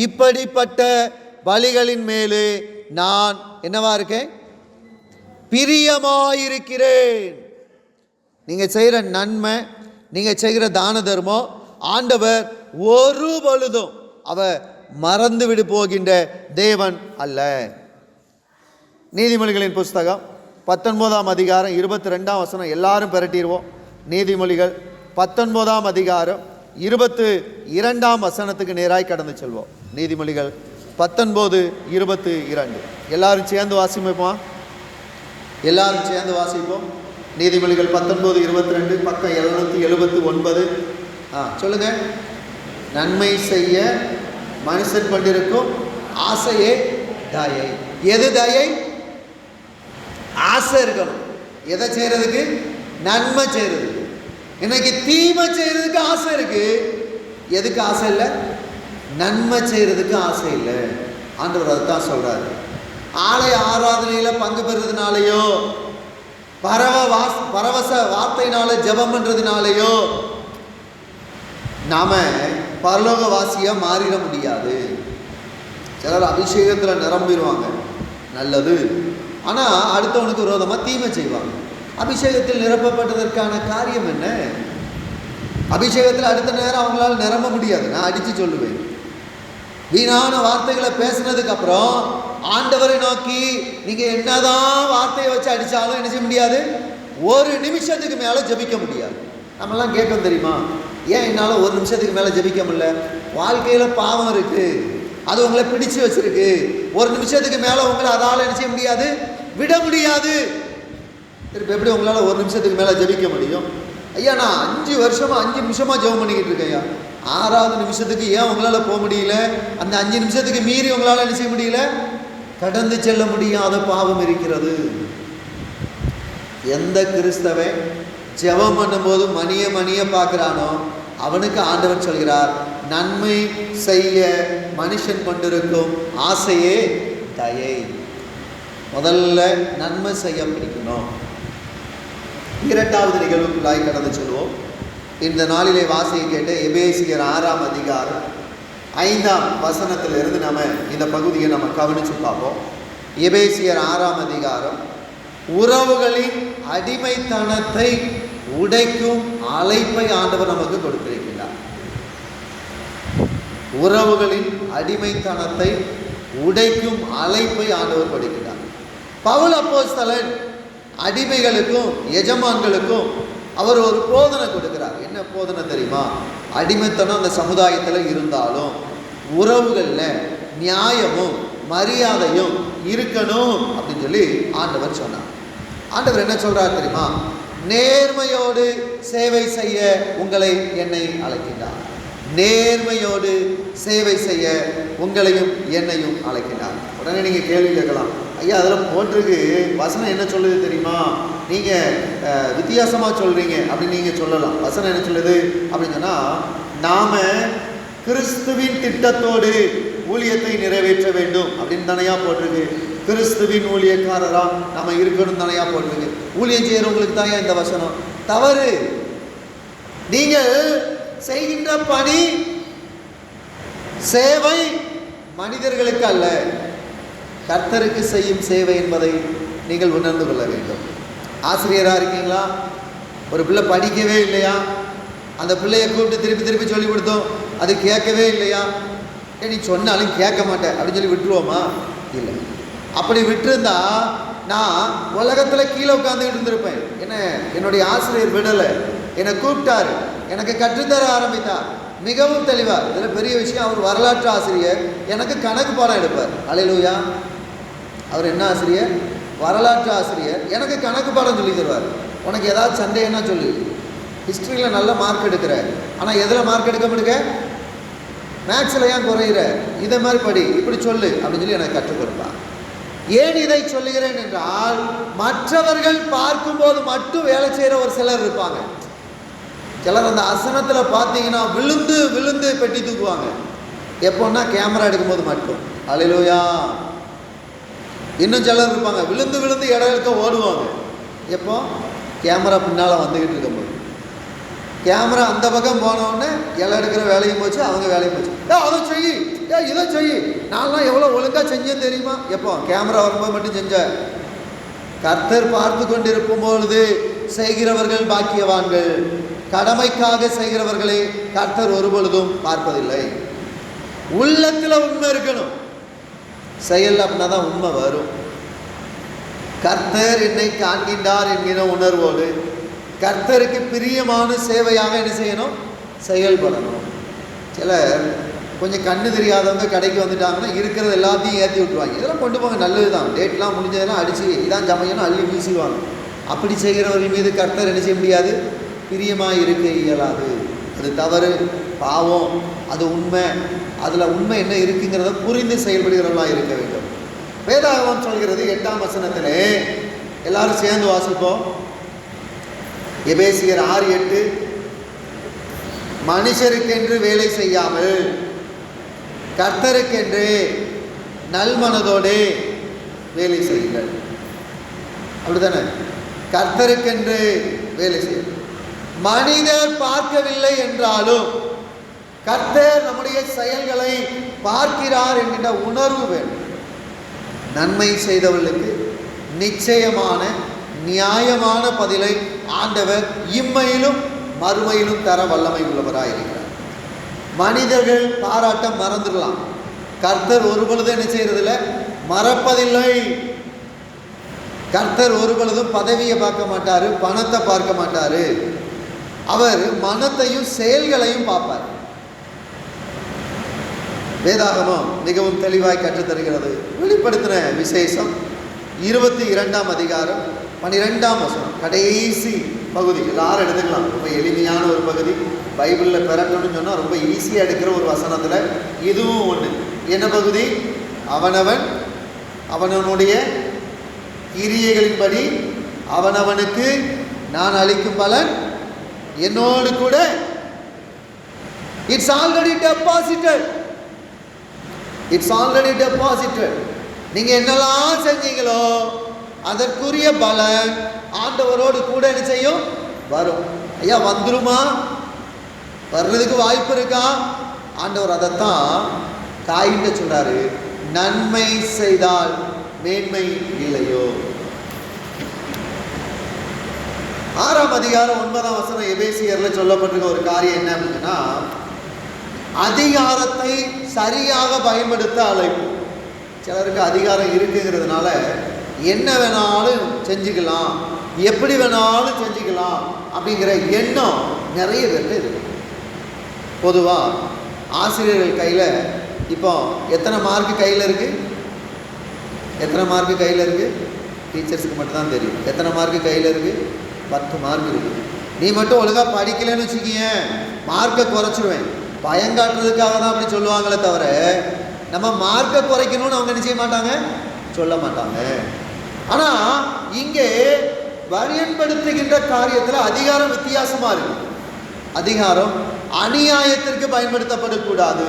இப்படிப்பட்ட பலிகளின் மேலே நான் என்னவா இருக்கேன்? பிரியமாயிருக்கிறேன். நீங்கள் செய்கிற நன்மை, நீங்கள் செய்கிற தான தர்மம் ஆண்டவர் ஒரு பொழுதும் அவர் மறந்து விடு போகின்ற தேவன் அல்ல. நீதிமொழிகளின் புஸ்தகம் 19ஆம் அதிகாரம் 22ஆம் வசனம் எல்லாரும் பெரட்டிடுவோம். நீதிமொழிகள் 19ஆம் அதிகாரம் 22ஆம் வசனத்துக்கு நேராய் கடந்து செல்வோம். நீதிமொழிகள் 19:22 எல்லாரும் சேர்ந்து வாசிப்போம். எல்லாரும் சேர்ந்து வாசிப்போம். நீதிமொழிகள் 19:22 பக்கம் 779. சொல்லுங்க. நன்மை செய்ய மனுஷன் கொண்டிருக்கும் ஆசையே தயை. எது தயை? ஆசை இருக்கணும். எதை செய்யறதுக்கு? நன்மை செய்யறதுக்கு. இன்னைக்கு தீமை செய்யறதுக்கு ஆசை இருக்கு. எதுக்கு ஆசை இல்லை? நன்மை செய்யறதுக்கு ஆசை இல்லை. ஆண்டவர் அதுதான் சொல்றாரு. ஆலய ஆராதனையில் பங்கு பெறுறதுனாலையோ, பரவச வார்த்தையினால ஜெபம் பண்றதுனாலையோ நாம பரலோகவாசியா மாறிட முடியாது. சிலர் அபிஷேகத்தில் நிரம்பிடுவாங்க, நல்லது. ஆனால் அடுத்தவனுக்கு விரோதமாக தீமை செய்வாங்க. அபிஷேகத்தில் நிரப்பப்பட்டதற்கான காரியம் என்ன? அபிஷேகத்தில் அடுத்த நேரம் அவங்களால நிரம்ப முடியாது. நான் அடித்து சொல்லுவேன். வீணான வார்த்தைகளை பேசினதுக்கு அப்புறம் ஆண்டவரை நோக்கி நீங்கள் என்னதான் வார்த்தையை வச்சு அடித்தாலும் என்ன செய்ய முடியாது? ஒரு நிமிஷத்துக்கு மேலே ஜெபிக்க முடியாது. நம்மெல்லாம் கேட்கும் தெரியுமா? ஏன் என்னால் ஒரு நிமிஷத்துக்கு மேலே ஜெபிக்க முடியல? வாழ்க்கையில் பாவம் இருக்குது, அது உங்களை பிடிச்சு வச்சிருக்கு. ஒரு நிமிஷத்துக்கு மேலே உங்களை அதால் என்ன செய்ய முடியாது? விட முடியாது. திருப்பி எப்படி உங்களால் ஒரு நிமிஷத்துக்கு மேலே ஜெபிக்க முடியும்? ஐயா, நான் 5 வருஷமாக 5 நிமிஷமாக ஜெபம் பண்ணிக்கிட்டு இருக்கேன் ஐயா. 6வது நிமிஷத்துக்கு ஏன் உங்களால் போக முடியல? அந்த 5 நிமிஷத்துக்கு மீறி உங்களால் என்ன செய்ய முடியல? கடந்து செல்ல முடியாத பாவம் இருக்கிறது. எந்த கிறிஸ்தவன் ஜெபம் பண்ணும்போது மணிய பார்க்குறானோ அவனுக்கு ஆண்டவர் சொல்கிறார், நன்மை செய்ய மனுஷன் கொண்டிருக்கும் ஆசையே தயை. முதல்ல நன்மை செய்ய பிடிக்கணும். 2வது நிகழ்வுக்குள்ளாய் கடந்து சொல்லுவோம். இந்த நாளிலே வாசியை கேட்டு எபேசியர் 6ஆம் அதிகாரம் 5ஆம் வசனத்திலிருந்து நம்ம இந்த பகுதியை நம்ம கவனித்து பார்ப்போம். எபேசியர் 6ஆம் அதிகாரம், உறவுகளின் அடிமைத்தனத்தை உடைக்கும் அழைப்பை ஆண்டவர் நமக்கு கொடுத்திருக்கிறார். உறவுகளின் அடிமைத்தனத்தை உடைக்கும் அழைப்பை ஆண்டவர் கொடுக்கிறார். பவுல் அப்போஸ்தலன் அடிமைகளுக்கும் எஜமான்களுக்கும் அவர் ஒரு போதனை கொடுக்கிறார். என்ன போதனை தெரியுமா? அடிமைத்தனம் அந்த சமுதாயத்தில் இருந்தாலும் உறவுகளில் நியாயமும் மரியாதையும் இருக்கணும் அப்படின்னு சொல்லி ஆண்டவர் சொன்னார். ஆண்டவர் என்ன சொல்றார் தெரியுமா? நேர்மையோடு சேவை செய்ய உங்களை என்னை அழைக்கின்றார். நேர்மையோடு சேவை செய்ய உங்களையும் என்னையும் அழைக்கின்றார். உடனே நீங்கள் கேள்வி கேட்கலாம், ஐயா அதில் போட்டிருக்கு வசனம் என்ன சொல்லுது தெரியுமா? நீங்கள் வித்தியாசமாக சொல்கிறீங்க அப்படின்னு நீங்கள் சொல்லலாம். வசனம் என்ன சொல்லுது அப்படின்னு சொன்னால், நாம் கிறிஸ்துவின் திட்டத்தோடு ஊழியத்தை நிறைவேற்ற வேண்டும் அப்படின்னு தானையா போட்டிருக்கு. கிறிஸ்துவின் ஊழியக்காரராக நம்ம இருக்கணும் தானையா போட்டிருக்கு. ஊழியம் செய்கிறவங்களுக்கு தாயா இந்த வசனம். தவறு. நீங்கள் செய்கின்ற பணி சேவை மனிதர்களுக்கு அல்ல, கர்த்தருக்கு செய்யும் சேவை என்பதை நீங்கள் உணர்ந்து கொள்ள வேண்டும். ஆசிரியராக இருக்கீங்களா? ஒரு பிள்ளை படிக்கவே இல்லையா? அந்த பிள்ளையை கூப்பிட்டு திருப்பி சொல்லி கொடுத்தோம், அது கேட்கவே இல்லையா? நீ சொன்னாலும் கேட்க மாட்டேன் அப்படின்னு சொல்லி விட்டுருவோமா? இல்லை. அப்படி விட்டுருந்தா நான் உலகத்தில் கீழே உட்காந்துக்கிட்டு இருந்திருப்பேன். என்னுடைய ஆசிரியர் விடலை, என்னை கூப்பிட்டாரு, எனக்கு கற்றுத்தர ஆரம்பித்தார். மிகவும் தெளிவார். இதில் பெரிய விஷயம், அவர் வரலாற்று ஆசிரியர், எனக்கு கணக்கு பாடம் எடுப்பார். அல்லேலூயா. அவர் என்ன ஆசிரியர்? வரலாற்று ஆசிரியர். எனக்கு கணக்கு பாடம் சொல்லி தருவார். உனக்கு ஏதாவது சந்தேகம்னா சொல்லு. ஹிஸ்ட்ரியில் நல்ல மார்க் எடுக்கிற, ஆனால் எதில் மார்க் எடுக்க முடியுங்க? மேக்ஸில் ஏன் குறையிற, இதை மாதிரி படி, இப்படி சொல்லு அப்படின்னு சொல்லி எனக்கு கற்றுக் கொடுப்பான். ஏன் இதை சொல்லுகிறேன் என்றால், மற்றவர்கள் பார்க்கும்போது மட்டும் வேலை செய்கிற ஒரு சிலர் இருப்பாங்க. சிலர் அந்த ஆசனத்தில் பார்த்தீங்கன்னா விழுந்து விழுந்து பெட்டி தூக்குவாங்க. எப்போன்னா கேமரா எடுக்கும்போது மட்டும். அல்லேலூயா. இன்னும் சிலர் இருப்பாங்க விழுந்து விழுந்து இடத்துக்கு ஓடுவாங்க. எப்போ? கேமரா பின்னால் வந்துக்கிட்டு இருக்கும்போது. கேமரா அந்த பக்கம் போனோடனே இலை எடுக்கிற வேலையும் போச்சு, அவங்க வேலையும் போச்சு. அதை செய், இதை செய், நான்லாம் எவ்வளோ ஒழுங்காக செஞ்சேன்னு தெரியுமா? எப்போ? கேமரா வரும்போது மட்டும் செஞ்ச. கர்த்தர் பார்த்து கொண்டிருக்கும் பொழுது செய்கிறவர்கள் பாக்கியவான்கள். கடமைக்காக செய்கிறவர்களை கர்த்தர் ஒருபொழுதும் பார்ப்பதில்லை. உள்ளத்தில் உண்மை இருக்கணும், செயல் அப்படின்னா தான் உண்மை வரும். கர்த்தர் என்னை காண்கின்றார் என்கிற உணர்வோடு கர்த்தருக்கு பிரியமான சேவையாக என்ன செய்யணும்? செயல்படணும். சிலர் கொஞ்சம் கண்ணு தெரியாதவங்க கடைக்கு வந்துட்டாங்கன்னா இருக்கிறது எல்லாத்தையும் ஏற்றி விட்டுருவாங்க. இதெல்லாம் கொண்டு போங்க, நல்லது தான், டேட்லாம் முடிஞ்சதெல்லாம் அடித்து இதான் சமையணும் அள்ளி வீசிடுவாங்க. அப்படி செய்கிறவர்கள் மீது கர்த்தர் என்ன செய்ய முடியாது? பிரியமாக இருக்க இயலாது. அது தவறு, பாவம், அது உண்மை. அதில் உண்மை என்ன இருக்குங்கிறத புரிந்து செயல்படுகிறவர்களாக இருக்க வேண்டும். வேதாகமம் சொல்கிறது 8ஆம் வசனத்திலே, எல்லாரும் சேர்ந்து வாசிப்போம். எபேசியர் 6:8, மனுஷருக்கென்று வேலை செய்யாமல் கர்த்தருக்கென்று நல்மனதோடு வேலை செய்யுங்கள். அப்படித்தானே? கர்த்தருக்கென்று வேலை செய்யுங்கள். மனிதர் பார்க்கவில்லை என்றாலும் கர்த்தர் நம்முடைய செயல்களை பார்க்கிறார் என்கின்ற உணர்வு வேண்டும். நன்மை செய்தவர்களுக்கு நிச்சயமான நியாயமான பதிலை ஆண்டவர் இம்மையிலும் மறுமையிலும் தர வல்லமை உள்ளவராக இருக்கிறார். மனிதர்கள் பாராட்டம் மறந்துடலாம், கர்த்தர் ஒருபொழுதும் என்ன செய்யறதில்லை? மறப்பதில்லை. கர்த்தர் ஒருபொழுதும் பதவியை பார்க்க மாட்டார், பணத்தை பார்க்க மாட்டார். அவர் மனத்தையும் செயல்களையும் பார்ப்பார். வேதாகமம் மிகவும் தெளிவாய் கற்றுத்தருகிறது. வெளிப்படுத்தின விசேஷம் 22ஆம் அதிகாரம் 12ஆம் வசனம், கடைசி பகுதி. எல்லாரும் எடுத்துக்கலாம், ரொம்ப எளிமையான ஒரு பகுதி. பைபிளில் பெறணும்னு சொன்னால் ரொம்ப ஈஸியாக எடுக்கிற ஒரு வசனத்தில் இதுவும் ஒன்று. என்ன பகுதி? அவனவன் அவனவனுடைய கிரியைகளின்படி அவனவனுக்கு நான் அளிக்கும் பலன் என்னோடு கூட. It's already deposited. It's already deposited. நீங்கள் என்னெல்லாம் செஞ்சீங்களோ அதற்குரிய பலன் ஆண்டவரோடு கூட என்ன செய்யும்? வரும். ஐயா வந்துருமா? வர்றதுக்கு வாய்ப்பு இருக்கா? ஆண்டவர் அதைத்தான் காயின்னு சொல்றாரு, நன்மை செய்தால் மேன்மை இல்லையோ. 6ஆம் அதிகாரம் 9ஆம் வசனம் எபேசியர்ல சொல்லப்பட்டிருக்க ஒரு காரியம் என்ன அப்படின்னா, அதிகாரத்தை சரியாக பயன்படுத்த அழைப்பு. சிலருக்கு அதிகாரம் இருக்குங்கிறதுனால என்ன வேணாலும் செஞ்சுக்கலாம், எப்படி வேணாலும் செஞ்சுக்கலாம் அப்படிங்கிற எண்ணம் நிறைய பேர்கிட்ட இருக்கு. பொதுவாக ஆசிரியர்கள் கையில் இப்போ எத்தனை மார்க்கு கையில் இருக்குது? எத்தனை மார்க்கு கையில் இருக்குது? டீச்சர்ஸுக்கு மட்டும்தான் தெரியும். எத்தனை மார்க்கு கையில் இருக்குது? 10 மார்க் இருக்குது. நீ மட்டும் ஒழுங்காக படிக்கலைன்னு வச்சுக்கியேன், மார்க்கை குறைச்சிடுவேன். பயங்காட்டுறதுக்காக தான் அப்படி சொல்லுவாங்களே தவிர, நம்ம மார்க்கை குறைக்கணும்னு அவங்க என்ன செய்ய மாட்டாங்க, சொல்ல மாட்டாங்க. ஆனால் இங்கே பயன்படுத்துகின்ற காரியத்தில் அதிகாரம் வித்தியாசமாக இருக்கு. அதிகாரம் அநியாயத்திற்கு பயன்படுத்தப்படக்கூடாது.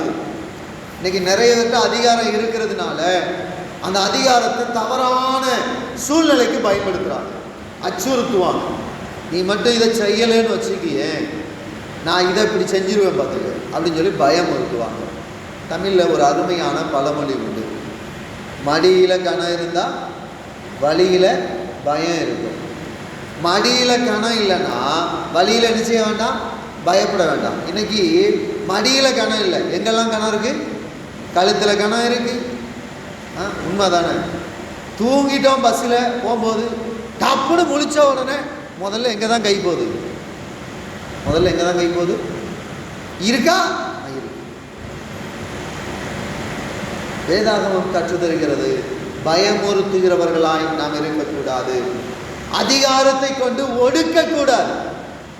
இன்னைக்கு நிறைய பேருக்கு அதிகாரம் இருக்கிறதுனால அந்த அதிகாரத்தை தவறான சூழ்நிலைக்கு பயன்படுத்துகிறாங்க, அச்சுறுத்துவாங்க. நீ மட்டும் இதை செய்யலைன்னு வச்சுக்கியேன், நான் இதை இப்படி செஞ்சிருவேன் பார்த்துக்க அப்படின்னு சொல்லி பயம் வருத்துவாங்க. தமிழில் ஒரு அருமையான பழமொழி உண்டு, மடியில் கணம் இருந்தால் வழியில் பயம் இருக்கும். மடியில் கணம் இல்லைன்னா வழியில் என்ன செய்ய வேண்டாம், பயப்பட வேண்டாம். இன்னைக்கு மடியில் கணம் இல்லை, எங்கெல்லாம் கணம் இருக்குது? கழுத்தில் கணம் இருக்குது. உண்மை தானே? தூங்கிட்டோம் பஸ்ஸில் போகும்போது, டப்புன்னு முழிச்ச உடனே முதல்ல எங்கே தான் கை போகுது? முதல்ல எங்கே தான் கை போகுது? இருக்கா? வேதாகமம் கற்றுத்தருகிறது, பயமுறுத்துகிறவர்களாய் நாம் இருக்கக்கூடாது, அதிகாரத்தை கொண்டு ஒடுக்கக்கூடாது.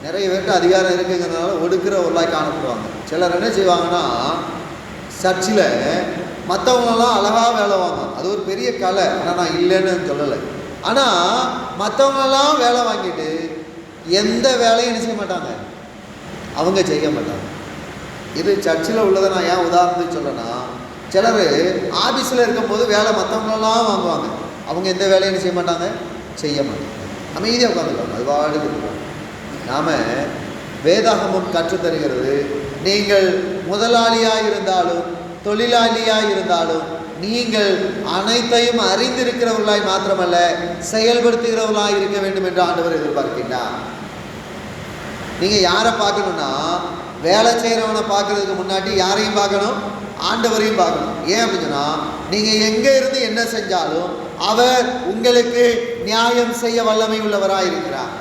நிறைய பேருக்கு அதிகாரம் இருக்குங்கிறதுனால ஒடுக்கிறவர்களாய் காணப்படுவாங்க. சிலர் என்ன செய்வாங்கன்னா, சர்ச்சில் மற்றவங்களெல்லாம் அழகாக வேலை வாங்குவாங்க. அது ஒரு பெரிய கலை. ஆனால் நான் இல்லைன்னு சொல்லலை. ஆனால் மற்றவங்களெல்லாம் வேலை வாங்கிட்டு எந்த வேலையும் என்ன செய்ய மாட்டாங்க, அவங்க செய்ய மாட்டாங்க. இது சர்ச்சில் உள்ளதை நான் ஏன் உதாரணத்துக்கு சொல்லனா, சிலர் ஆஃபீஸில் இருக்கும்போது வேலை மற்றவங்களெல்லாம் வாங்குவாங்க, அவங்க எந்த வேலையும் என்ன செய்ய மாட்டாங்க, செய்ய மாட்டாங்க, அமைதியாக உட்காந்துருக்காங்க, அது வாடுக்கு இருக்காங்க. நாம் வேதாகமம் கற்றுத்தருகிறது, நீங்கள் முதலாளியாக இருந்தாலும் தொழிலாளியாக இருந்தாலும் நீங்கள் அனைத்தையும் அறிந்திருக்கிறவர்களாய் மாத்திரமல்ல செயல்படுத்துகிறவர்களாய் இருக்க வேண்டும் என்று ஆண்டவர் எதிர்பார்க்கின்றார். நீங்கள் யாரை பார்க்கணுன்னா, வேலை செய்கிறவனை பார்க்கறதுக்கு முன்னாடி யாரையும் பார்க்கணும், ஆண்டவரையும் பார்க்கணும். ஏன் அப்படின்னா, நீங்கள் எங்கே இருந்து என்ன செஞ்சாலும் அவர் உங்களுக்கு நியாயம் செய்ய வல்லமை உள்ளவராக இருக்கிறார்.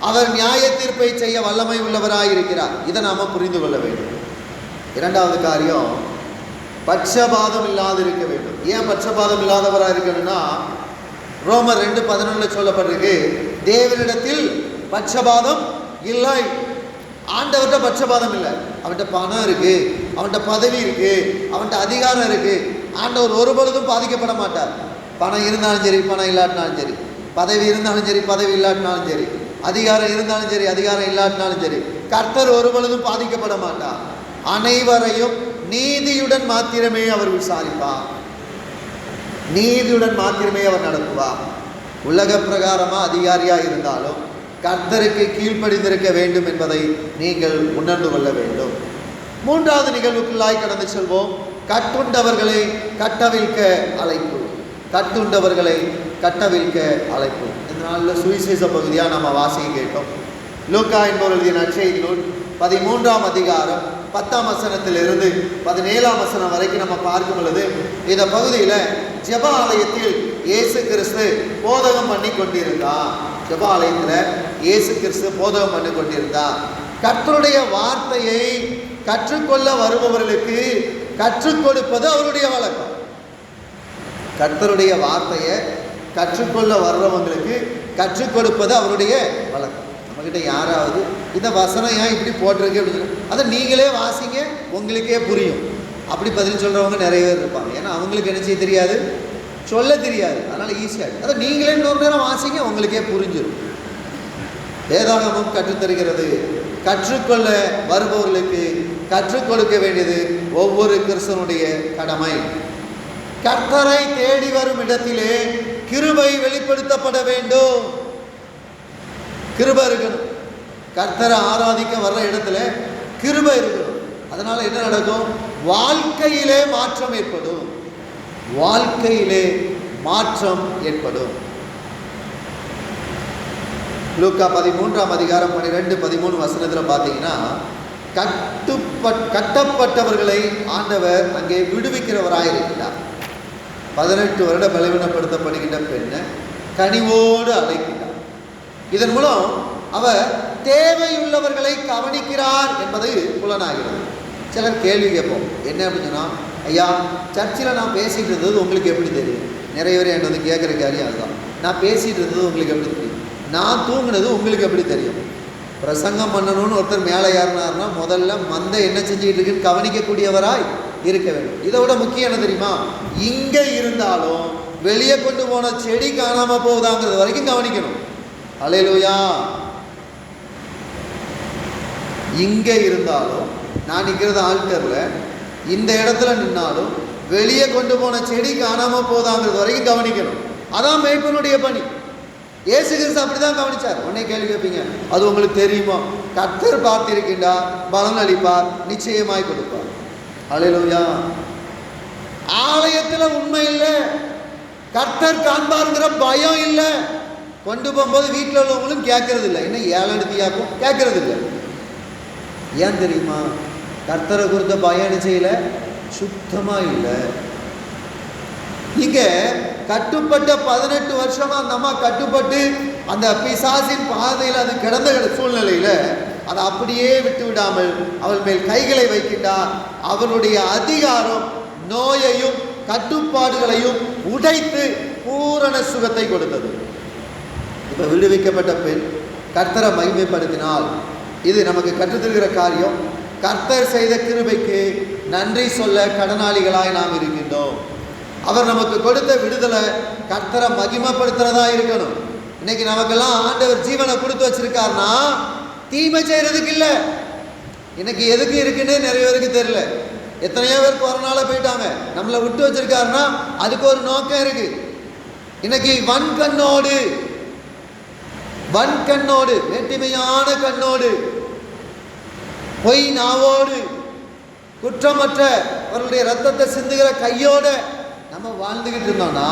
அவர் நியாய தீர்ப்பை செய்ய வல்லமை உள்ளவராக இருக்கிறார். இதை நாம் புரிந்து கொள்ள வேண்டும். இரண்டாவது காரியம், பட்சபாதம் இல்லாது இருக்க வேண்டும். ஏன் பட்சபாதம் இல்லாதவராக இருக்கணும்னா, ரோமர் 2:11 சொல்லப்பட்டிருக்கு, தேவனிடத்தில் பட்சபாதம் இல்லை. ஆண்டவர்கிட்ட பட்சபாதம் இல்லை. அவன்கிட்ட பணம் இருக்கு, அவன்கிட்ட பதவி இருக்கு, அவன்கிட்ட அதிகாரம் இருக்கு. ஆண்டவர் ஒரு பொழுதும் பாதிக்கப்பட மாட்டார். பணம் இருந்தாலும் சரி, பணம் இல்லாட்டினாலும் சரி, பதவி இருந்தாலும் சரி, பதவி இல்லாட்டினாலும் சரி, அதிகாரம் இருந்தாலும் சரி, அதிகாரம் இல்லாட்டினாலும் சரி, கர்த்தர் ஒரு பொழுதும் பாதிக்கப்பட மாட்டார். அனைவரையும் நீதியுடன் மாத்திரமே அவர் விசாரிப்பார், நீதியுடன் மாத்திரமே அவர் நடத்துவார். உலக பிரகாரமாக அதிகாரியாக இருந்தாலும் கர்த்தருக்கு கீழ்ப்படிந்திருக்க வேண்டும் என்பதை நீங்கள் உணர்ந்து கொள்ள வேண்டும். மூன்றாவது நிகழ்வுக்குள்ளாய் கடந்து செல்வோம். கட்டுண்டவர்களை கட்டவிழ்க்க அழைப்பு. கட்டுண்டவர்களை கட்டவிழ்க்க அழைப்பு. இந்த நாளில் சுவிசேஷ பகுதியாக நம்ம வாசிக்க கேட்டோம். லூக்கா என்பவர் எழுதிய நற்செய்தி நூல் 13ஆம் அதிகாரம் 10ஆம் வசனத்திலிருந்து 17ஆம் வசனம் வரைக்கும் நம்ம பார்க்கும் பொழுது, இந்த பகுதியில் ஜெப ஆலயத்தில் இயேசு கிறிஸ்து போதகம் பண்ணி கொண்டிருந்தார். ஜெப ஆலயத்தில் இயேசு கிறிஸ்து போதகம் பண்ணி கொண்டிருந்தார். கர்த்தருடைய வார்த்தையை கற்றுக்கொள்ள வருபவர்களுக்கு கற்றுக் கொடுப்பது அவருடைய வழக்கம். கர்த்தருடைய வார்த்தையை கற்றுக்கொள்ள வர்றவங்களுக்கு கற்றுக் கொடுப்பது அவருடைய வழக்கம். நம்மக்கிட்ட யாராவது இந்த வசனம் ஏன் இப்படி போட்டிருக்கு அப்படின்னு சொல்லி, அதை நீங்களே வாசிங்க, உங்களுக்கே புரியும், அப்படி பதில் சொல்கிறவங்க நிறைய பேர் இருப்பாங்க. ஏன்னா அவங்களுக்கு என்ன செய்ய தெரியாது, சொல்ல தெரியாது. அதனால் ஈஸியாக அதை நீங்களே இன்னொரு நேரம் வாசிங்க, உங்களுக்கே புரிஞ்சிடும். வேதாகமம் கற்றுத்தருகிறது, கற்றுக்கொள்ள வருபவர்களுக்கு கற்றுக் கொடுக்க வேண்டியது ஒவ்வொரு கிறிஸ்தவனுடைய கடமை. கர்த்தரை தேடி வரும் இடத்திலே கிருபை வெளிப்படுத்தப்பட வேண்டும். கிருபை இருக்கணும். கர்த்தரை ஆராதிக்க வர்ற இடத்துல கிருபை இருக்கணும். அதனால என்ன நடக்கும், வாழ்க்கையிலே மாற்றம் ஏற்படும். வாழ்க்கையிலே மாற்றம் ஏற்படும். லூக்கா 13ஆம் அதிகாரம் 12-13 வசனத்தில் பார்த்தீங்கன்னா, கட்டப்பட்டவர்களை ஆண்டவர் அங்கே விடுவிக்கிறவராயிருக்கிறார். 18 வருட பலவீனப்படுத்தப்படுகின்ற பெண்ணை கனிவோடு அழைக்கிறார். இதன் மூலம் அவர் தேவையுள்ளவர்களை கவனிக்கிறார் என்பது புலனாகிறது. சிலர் கேள்வி கேட்போம், என்ன அப்படின்னு சொன்னால், ஐயா சர்ச்சில் நான் பேசிகிட்டு இருந்தது உங்களுக்கு எப்படி தெரியும்? நிறைய பேர் என்கிட்ட வந்து கேட்குற காரியம் அதுதான். நான் பேசிகிட்டு இருந்தது உங்களுக்கு எப்படி தெரியும்? நான் தூங்குனது உங்களுக்கு எப்படி தெரியும்? பிரசங்கம் பண்ணணும்னு ஒருத்தர் மேலே ஏறினார்னா முதல்ல மந்தை என்ன செஞ்சுக்கிட்டு இருக்குன்னு கவனிக்கக்கூடியவராய் இருக்க வேண்டும். இதை விட முக்கியம் என்ன தெரியுமா, இங்கே இருந்தாலும் வெளியே கொண்டு போன செடி காணாமல் போகுதாங்கிறது வரைக்கும் கவனிக்கணும். அல்லேலூயா. இங்கே இருந்தாலும், நான் நிற்கிறது ஆல்டரில், இந்த இடத்துல நின்னாலும் வெளியே கொண்டு போன செடி காணாமல் போதாங்கிறது வரைக்கும் கவனிக்கணும். அதான் மேய்ப்பனுடைய பணி. இயேசு கிறிஸ்து அப்படி தான் கவனிச்சார். உடனே கேள்வி கேட்பீங்க, அது உங்களுக்கு தெரியுமா? கர்த்தர் பார்த்திருக்கின்றார், பலன் அளிப்பார், நிச்சயமாய் கொடுப்பார். அல்லேலூயா. ஆலயத்தில் உண்மை இல்லை, கர்த்தர் காண்பாருங்கிற பயம் இல்லை. கொண்டு போகும்போது வீட்டில் உள்ளவங்களும் கேட்கறது இல்லை. என்ன 7 எடுத்தியாக்கும் கேட்கறது இல்லை. ஏன் தெரியுமா? கர்த்தரை குறித்த பயம் செய்யல, சுத்தமாக இல்லை. இங்கே கட்டுப்பட்ட 18 வருஷமா அந்த அம்மா கட்டுப்பட்டு அந்த பிசாசின் பாதையில் அது கிடந்த சூழ்நிலையில் அதை அப்படியே விட்டு விடாமல் அவள் மேல் கைகளை வைக்கின்றார். அவளுடைய அதிகாரம் நோயையும் கட்டுப்பாடுகளையும் உடைத்து பூரண சுகத்தை கொடுத்தது. இப்போ விடுவிக்கப்பட்ட பெண் கர்த்தரை மகிமைப்படுத்தினால் இது நமக்கு கற்றுத்தருகிற காரியம். கர்த்தர் செய்த கிருபைக்கு நன்றி சொல்ல கடனாளிகளாய் நாம் இருக்கின்றோம். அவர் நமக்கு கொடுத்த விடுதலை கர்த்தரை மகிமைப்படுத்துறதா இருக்கணும். இன்னைக்கு நமக்கெல்லாம் ஆண்டவர் ஜீவனை கொடுத்து வச்சிருக்காருன்னா தீமை செய்யறதுக்கு இல்லை. இன்னைக்கு எதுக்கு இருக்குன்னு நிறைய பேருக்கு தெரியல. எத்தனையோ பேர் கொரோனால போயிட்டாங்க. நம்மளை விட்டு வச்சிருக்காருன்னா அதுக்கு ஒரு நோக்கம் இருக்கு. இன்னைக்கு வன்கண்ணோடு வேற்றுமையான கண்ணோடு பொய் நாவோடு குற்றமற்ற அவருடைய ரத்தத்தை சிந்துகிற கையோட நம்ம வாழ்ந்துகிட்டு இருந்தோம்னா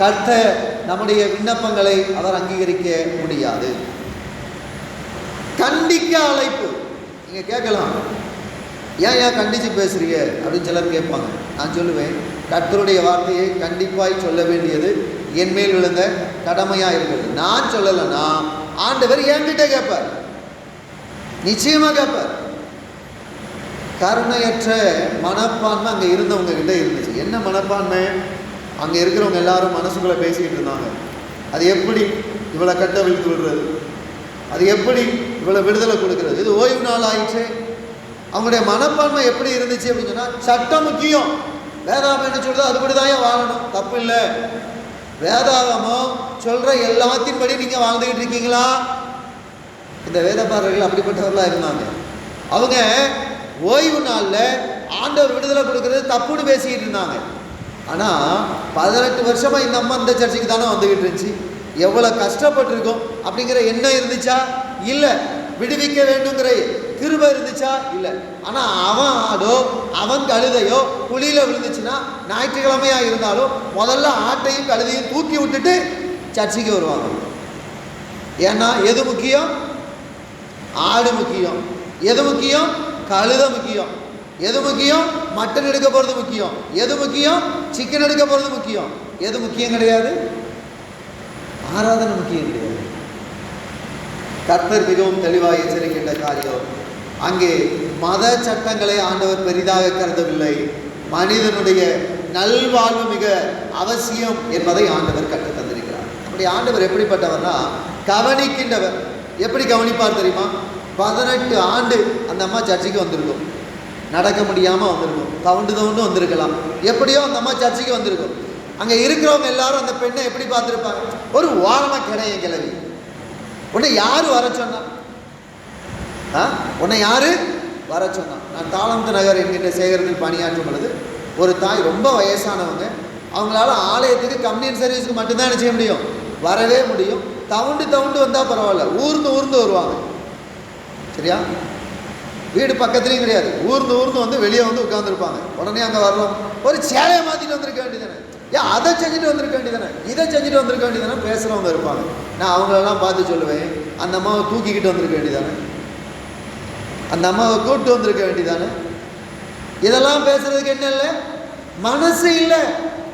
கர்த்தர் நம்முடைய விண்ணப்பங்களை அவர் அங்கீகரிக்க முடியாது. கண்டிக்க அழைப்பு. நீங்க கேட்கலாம், ஏன் கண்டிச்சு பேசுறீங்க அப்படின்னு சிலர் கேட்பாங்க. நான் சொல்லுவேன், கர்த்தருடைய வார்த்தையை கண்டிப்பாய் சொல்ல வேண்டியது என் மேல் விழுந்த கடமையா இருக்கிறது. நான் சொல்லலைன்னா ஆண்டவர் என்கிட்ட கேட்பார், நிச்சயமா கேட்பார். கருணையற்ற மனப்பான்மை அங்கே இருந்தவங்க கிட்ட இருந்துச்சு. என்ன மனப்பான்மை? அங்கே இருக்கிறவங்க எல்லாரும் மனசுக்குள்ள பேசிக்கிட்டு இருந்தாங்க, அது எப்படி இவ்வளோ கட்ட விழுத்து விடுறது, அது எப்படி இவ்வளோ விடுதலை கொடுக்கறது, இது ஓய்வு நாள் ஆயிடுச்சு. அவங்களுடைய மனப்பான்மை எப்படி இருந்துச்சு அப்படின்னு சொன்னால், சட்டம் முக்கியம், வேதாகம் என்ன சொல்றது அதுபடி தான் வாழணும், தப்பு இல்லை. வேதாகமம் சொல்ற எல்லாத்தின் படி நீங்க வாழ்ந்துகிட்டு இருக்கீங்களா? இந்த வேதபாரர்கள் அப்படிப்பட்டவர்களா இருந்தாங்க. அவங்க ஓய்வு நாளில் ஆண்டவர் விடுதலை கொடுக்கறது தப்புன்னு பேசிக்கிட்டு இருந்தாங்க. ஆனால் 18 வருஷமா இந்த அம்மா இந்த சர்ச்சைக்கு தானே வந்துகிட்டு இருந்துச்சு. எவ்வளோ கஷ்டப்பட்டிருக்கோம் அப்படிங்கிற எண்ணம் இருந்துச்சா? இல்லை. விடுவிக்க வேண்டுங்கிற கிருபை இருந்துச்சா? இல்லை. ஆனால் அவன் ஆடோ அவன் கழுதையோ குழியில் விழுந்துச்சுன்னா ஞாயிற்றுக்கிழமையா இருந்தாலும் முதல்ல ஆட்டையும் கழுதையும் தூக்கி விட்டுட்டு சர்ச்சைக்கு வருவாங்க. ஏன்னா எது முக்கியம்? ஆடு முக்கியம். எது முக்கியம்? கழுதை முக்கியம். எது முக்கியம்? மட்டன் எடுக்க போகிறது முக்கியம். எது முக்கியம்? சிக்கன் எடுக்க போகிறது முக்கியம். எது முக்கியம் கிடையாது? ஆராதனை முக்கியம் கிடையாது. கர்த்தர் மிகவும் தெளிவாக எச்சரிக்கின்ற காரியம், அங்கே மத சட்டங்களை ஆண்டவர் பெரிதாக கருதவில்லை. மனிதனுடைய நல்வாழ்வு மிக அவசியம் என்பதை ஆண்டவர் கற்றுத் தந்திருக்கிறார். அப்படி ஆண்டவர் எப்படிப்பட்டவர்னா கவனிக்கின்றவர். எப்படி கவனிப்பார் தெரியுமா? 18 ஆண்டு அந்த அம்மா சர்ச்சைக்கு வந்திருக்கும், நடக்க முடியாமல் வந்திருக்கும், தவுண்டு வந்திருக்கலாம், எப்படியோ அந்த அம்மா சர்ச்சைக்கு வந்திருக்கும். அங்கே இருக்கிறவங்க எல்லாரும் அந்த பெண்ணை எப்படி பார்த்துருப்பாங்க? ஒரு ஓரமாக கிடையாது கிளவி. உன்னை யாரு வர சொன்னா? உன்னை யாரு வர சொன்னா? நான் தாளந்து நகர் என்கின்ற சேகரத்தில் பணியாற்றும் பொழுது ஒரு தாய் ரொம்ப வயசானவங்க, அவங்களால ஆலயத்துக்கு கம்யூனியன் சர்வீஸுக்கு மட்டும்தான் என்ன செய்ய முடியும், வரவே முடியும். தவுண்டு வந்தால் பரவாயில்ல, ஊர்ந்து வருவாங்க. சரியா? வீடு பக்கத்துலேயும் கிடையாது, ஊர்ந்து வந்து வெளியே வந்து உட்காந்துருப்பாங்க. உடனே அங்கே வரலாம், ஒரு சேலையை மாற்றிட்டு வந்திருக்க வேண்டியதானே, ஏன் அதை செஞ்சுட்டு வந்திருக்க வேண்டியதானே, இதை செஞ்சுட்டு வந்திருக்க வேண்டியதானே பேசுகிறவங்க இருப்பாங்க. நான் அவங்களெல்லாம் பார்த்து சொல்லுவேன், அந்த அம்மாவை தூக்கிக்கிட்டு வந்திருக்க வேண்டியதானே, அந்த அம்மாவை கூப்பிட்டு வந்திருக்க வேண்டியதானே. இதெல்லாம் பேசுறதுக்கு என்ன இல்லை? மனசு இல்லை.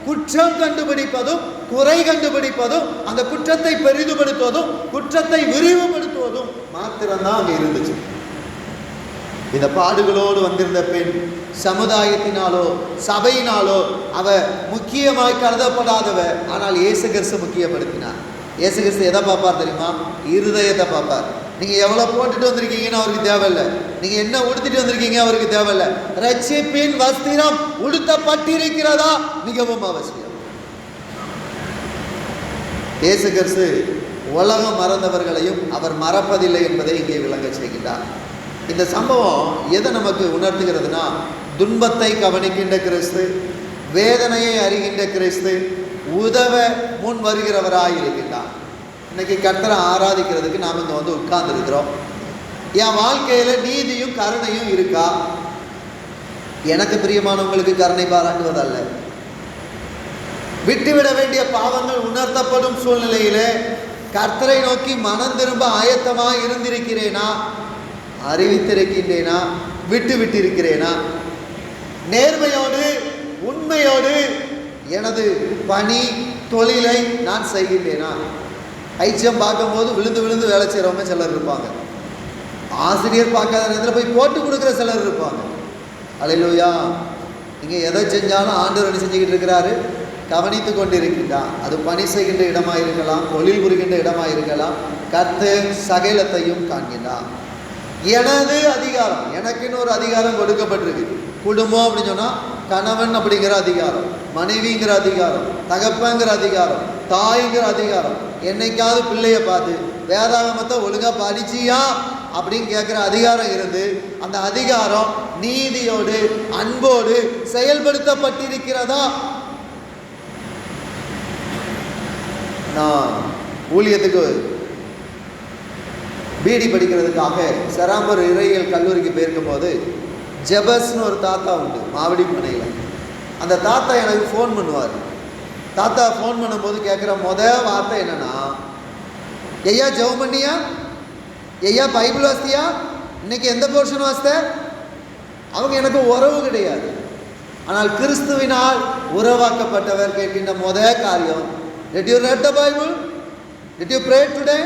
குற்றம் கண்டுபிடிப்பதும் குறை கண்டுபிடிப்பதும் அந்த குற்றத்தை பெரிதுபடுத்துவதும் குற்றத்தை விரிவுபடுத்துவதும் மாத்திரம்தான் அங்கே இருந்துச்சு. இந்த பாடுகளோடு வந்திருந்த பெண் சமுதாயத்தினாலோ சபையினாலோ அவ முக்கியமாய் கருதப்படாதவ. ஆனால் இயேசு கிறிஸ்து முக்கியப்படுத்தினார். இயேசு கிறிஸ்து எதை பார்ப்பார் தெரியுமா? இருதயத்தை பார்ப்பார். நீங்க எவ்வளவு போட்டுட்டு வந்திருக்கீங்கன்னு அவருக்கு தேவையில்லை, நீங்க என்ன உடுத்திட்டு வந்திருக்கீங்க அவருக்கு தேவையில்லை. ரட்சிப்பின் வஸ்திரம் உடுத்தப்பட்டிருக்கிறதா மிகவும் அவசியம். இயேசு கிறிஸ்து உலகம் மறந்தவர்களையும் அவர் மறப்பதில்லை என்பதை இங்கே விளங்க செய்கின்றார். இந்த சம்பவம் எதை நமக்கு உணர்த்துகிறதுனா, துன்பத்தை கவனிக்கின்ற கிறிஸ்து, வேதனையை அறிகின்ற கிறிஸ்து, உதவ முன் வருகிறவராய் இருக்கின்றார். இன்னைக்கு கர்த்தரை ஆராதிக்கிறதுக்கு நாம் இங்கே வந்து உட்கார்ந்து இருக்கிறோம். என் வாழ்க்கையில நீதியும் கருணையும் இருக்கா? எனக்கு பிரியமானவங்களுக்கு கருணை பாராட்டுவதல்ல, விட்டுவிட வேண்டிய பாவங்கள் உணர்த்தப்படும் சூழ்நிலையிலே கர்த்தரை நோக்கி மனம் திரும்ப ஆயத்தமாக இருந்திருக்கிறேனா? அறிவித்திருக்கின்றேனா? விட்டிருக்கிறேனா? நேர்மையோடு உண்மையோடு எனது பணி தொழிலை நான் செய்கின்றேனா? ஐச்சியம் பார்க்கும்போது விழுந்து வேலை செய்கிறவங்க சிலர் இருப்பாங்க. ஆசிரியர் பார்க்காத நேரத்தில் போய் போட்டு கொடுக்குற சிலர் இருப்பாங்க. அல்லேலூயா. நீங்கள் எதை செஞ்சாலும் ஆண்டவர் என்ன செஞ்சுக்கிட்டு இருக்கிறாரு? கவனித்து கொண்டு இருக்கின்றார். அது பணி செய்கின்ற இடமாக இருக்கலாம், தொழில் புரிகின்ற இடமாக இருக்கலாம், கர்த்தர் சகலத்தையும் காண்கின்றார். எனது அதிகாரம், எனக்குன்னு ஒரு அதிகாரம் கொடுக்கப்பட்டிருக்கு. குடும்பம் அப்படின்னு சொன்னால் கணவன் அப்படிங்கிற அதிகாரம், மனைவிங்கிற அதிகாரம், தகப்பங்கிற அதிகாரம், தாய்ங்கிற அதிகாரம். என்னைக்காவது பிள்ளைய பார்த்து வேதாகமத்தை ஒழுங்காக படிச்சியா அப்படின்னு கேட்குற அதிகாரம் இருந்து அந்த அதிகாரம் நீதியோடு அன்போடு செயல்படுத்தப்பட்டிருக்கிறதா? நான் ஊழியத்துக்கு பிடி படிக்கிறதுக்காக செராம்பூர் இறையியல் கல்லூரிக்கு போயிருக்கும் போது ஜெபஸ்னு ஒரு தாத்தா உண்டு மாவடிப்பனையில். அந்த தாத்தா எனக்கு ஃபோன் பண்ணுவார். தாத்தா ஃபோன் பண்ணும்போது கேட்குற வார்த்தை என்னென்னா, ஐயா ஜெபம் பண்ணியா, ஐயா பைபிள் வாசித்தியா, இன்னைக்கு எந்த போர்ஷன் வாசித்த? அவங்க எனக்கு உறவு கிடையாது. ஆனால் கிறிஸ்துவினால் உறவாக்கப்பட்டவர் கேட்கின்ற காரியம், did you read the Bible, did you pray today?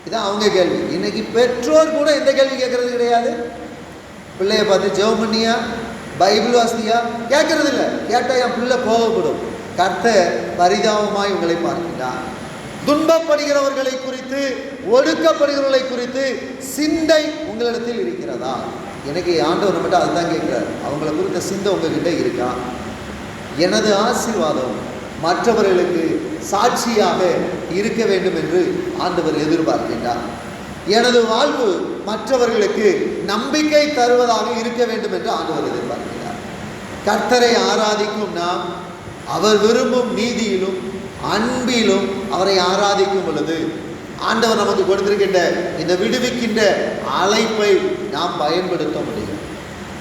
இதான் அவங்க கேள்வி. இன்னைக்கு பெற்றோர் கூட எந்த கேள்வி கேட்கறது கிடையாது. பிள்ளைய பார்த்து ஜெபம் பண்ணியா, பைபிள் வாசித்தியா கேட்கறது இல்லை. கேட்டால் என் பிள்ளை கோபப்படும். கர்த்தர் பரிதாபமாய் உங்களை பார்க்கிறார். துன்பப்படுகிறவர்களை குறித்து, ஒடுக்கப்படுகிறவர்களை குறித்து சிந்தை உங்களிடத்தில் இருக்கிறதா? எனக்கு ஆண்டவர் மட்டும் அதுதான் கேட்கிறார். அவங்களை குறித்த சிந்தை உங்ககிட்ட இருக்கா? எனது ஆசீர்வாதம் மற்றவர்களுக்கு சாட்சியாக இருக்க வேண்டும் என்று ஆண்டவர் எதிர்பார்க்கின்றார். எனது வாழ்வு மற்றவர்களுக்கு நம்பிக்கை தருவதாக இருக்க வேண்டும் என்று ஆண்டவர் எதிர்பார்க்கிறார். கர்த்தரை ஆராதிக்கும் நாம் அவர் விரும்பும் நீதியிலும் அன்பிலும் அவரை ஆராதிக்கும் பொழுது ஆண்டவர் நமக்கு கொடுத்திருக்கின்ற இந்த விடுவிக்கின்ற அழைப்பை நாம் பயன்படுத்த முடியும்.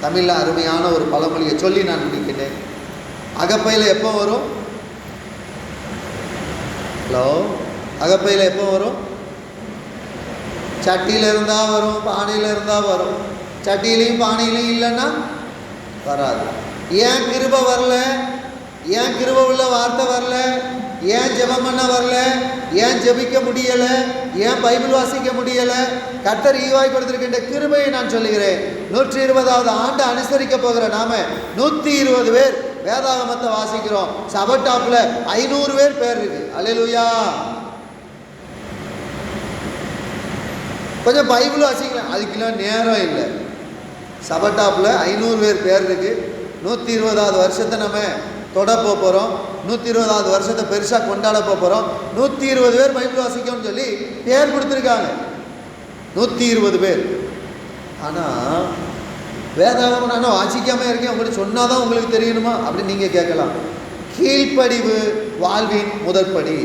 தமிழில் அருமையான ஒரு பழமொழியை சொல்லி நான் முடிக்கின்றேன். அகப்பையில் எப்போ வரும்? ஹலோ, அகப்பையில் எப்போ வரும்? சட்டியில் இருந்தால் வரும், பானையில் இருந்தால் வரும். சட்டியிலையும் பானையிலையும் இல்லைன்னா வராது. ஏன் கிருபை வரல? ஏன் கிருபை உள்ள வார்த்தை வரல? ஏன் ஜெபம் பண்ண வரல? ஏன் ஜெபிக்க முடியலை? ஏன் பைபிள் வாசிக்க முடியலை? கர்த்தர் ஈவாய் கொடுத்திருக்கின்ற கிருபையை நான் சொல்லுகிறேன். 120வது ஆண்டு அனுசரிக்க போகிற நாம 120 பேர் வேதாகமத்தை வாசிக்கிறோம். சபட்டாப்பில் 500 பேர் இருக்கு. அல்லேலூயா. கொஞ்சம் பைபிள் வாசிக்கலாம், அதுக்கெல்லாம் நேரம் இல்லை. சபட்டாப்பில் 500 பேர் இருக்கு. 120வது வருஷத்தை நம்ம தொட போகிறோம். 120வது வருஷத்தை பெருசாக கொண்டாட போகிறோம். 120 பேர் பைபிள் வாசிக்கணும்னு சொல்லி பேர் கொடுத்துருக்காங்க. 120 பேர். ஆனால் வேதாகமம் நான் வாசிக்காமல் இருக்கேன், உங்களுக்கு சொன்னாதான் உங்களுக்கு தெரியணுமா அப்படின்னு நீங்கள் கேட்கலாம். கீழ்ப்படிவு வாழ்வின் முதற்படி.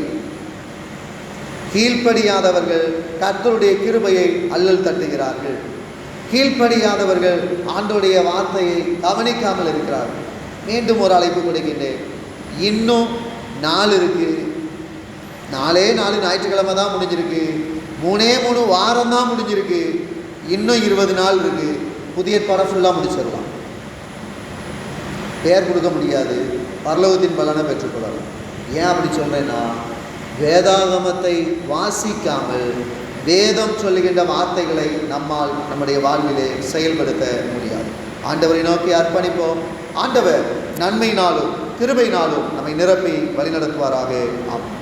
கீழ்ப்படியாதவர்கள் கர்த்தருடைய கிருபையை அல்லல் தட்டுகிறார்கள். கீழ்ப்படியாதவர்கள் ஆண்டவருடைய வார்த்தையை கவனிக்காமல் இருக்கிறார்கள். மீண்டும் ஒரு அழைப்பு கொடுக்கின்றேன். இன்னும் 4 இருக்கு. 4 ஞாயிற்றுக்கிழமை தான் முடிஞ்சிருக்கு. 3 வாரம் தான் முடிஞ்சிருக்கு. இன்னும் 20 நாள் இருக்கு. புதிய படம் ஃபுல்லாக முடிச்சிடலாம். பெயர் கொடுக்க முடியாது, பரலோகத்தின் பலனை பெற்றுக்கொள்ளலாம். ஏன் அப்படி சொல்கிறேன்னா, வேதாகமத்தை வாசிக்காமல் வேதம் சொல்லுகின்ற வார்த்தைகளை நம்மால் நம்முடைய வாழ்விலே செயல்படுத்த முடியாது. ஆண்டவரை நோக்கி அர்ப்பணிப்போம். ஆண்டவர் நன்மையினாலும் கிருபையினாலும் நம்மை நிரப்பி வழிநடத்துவாராக. ஆமென்.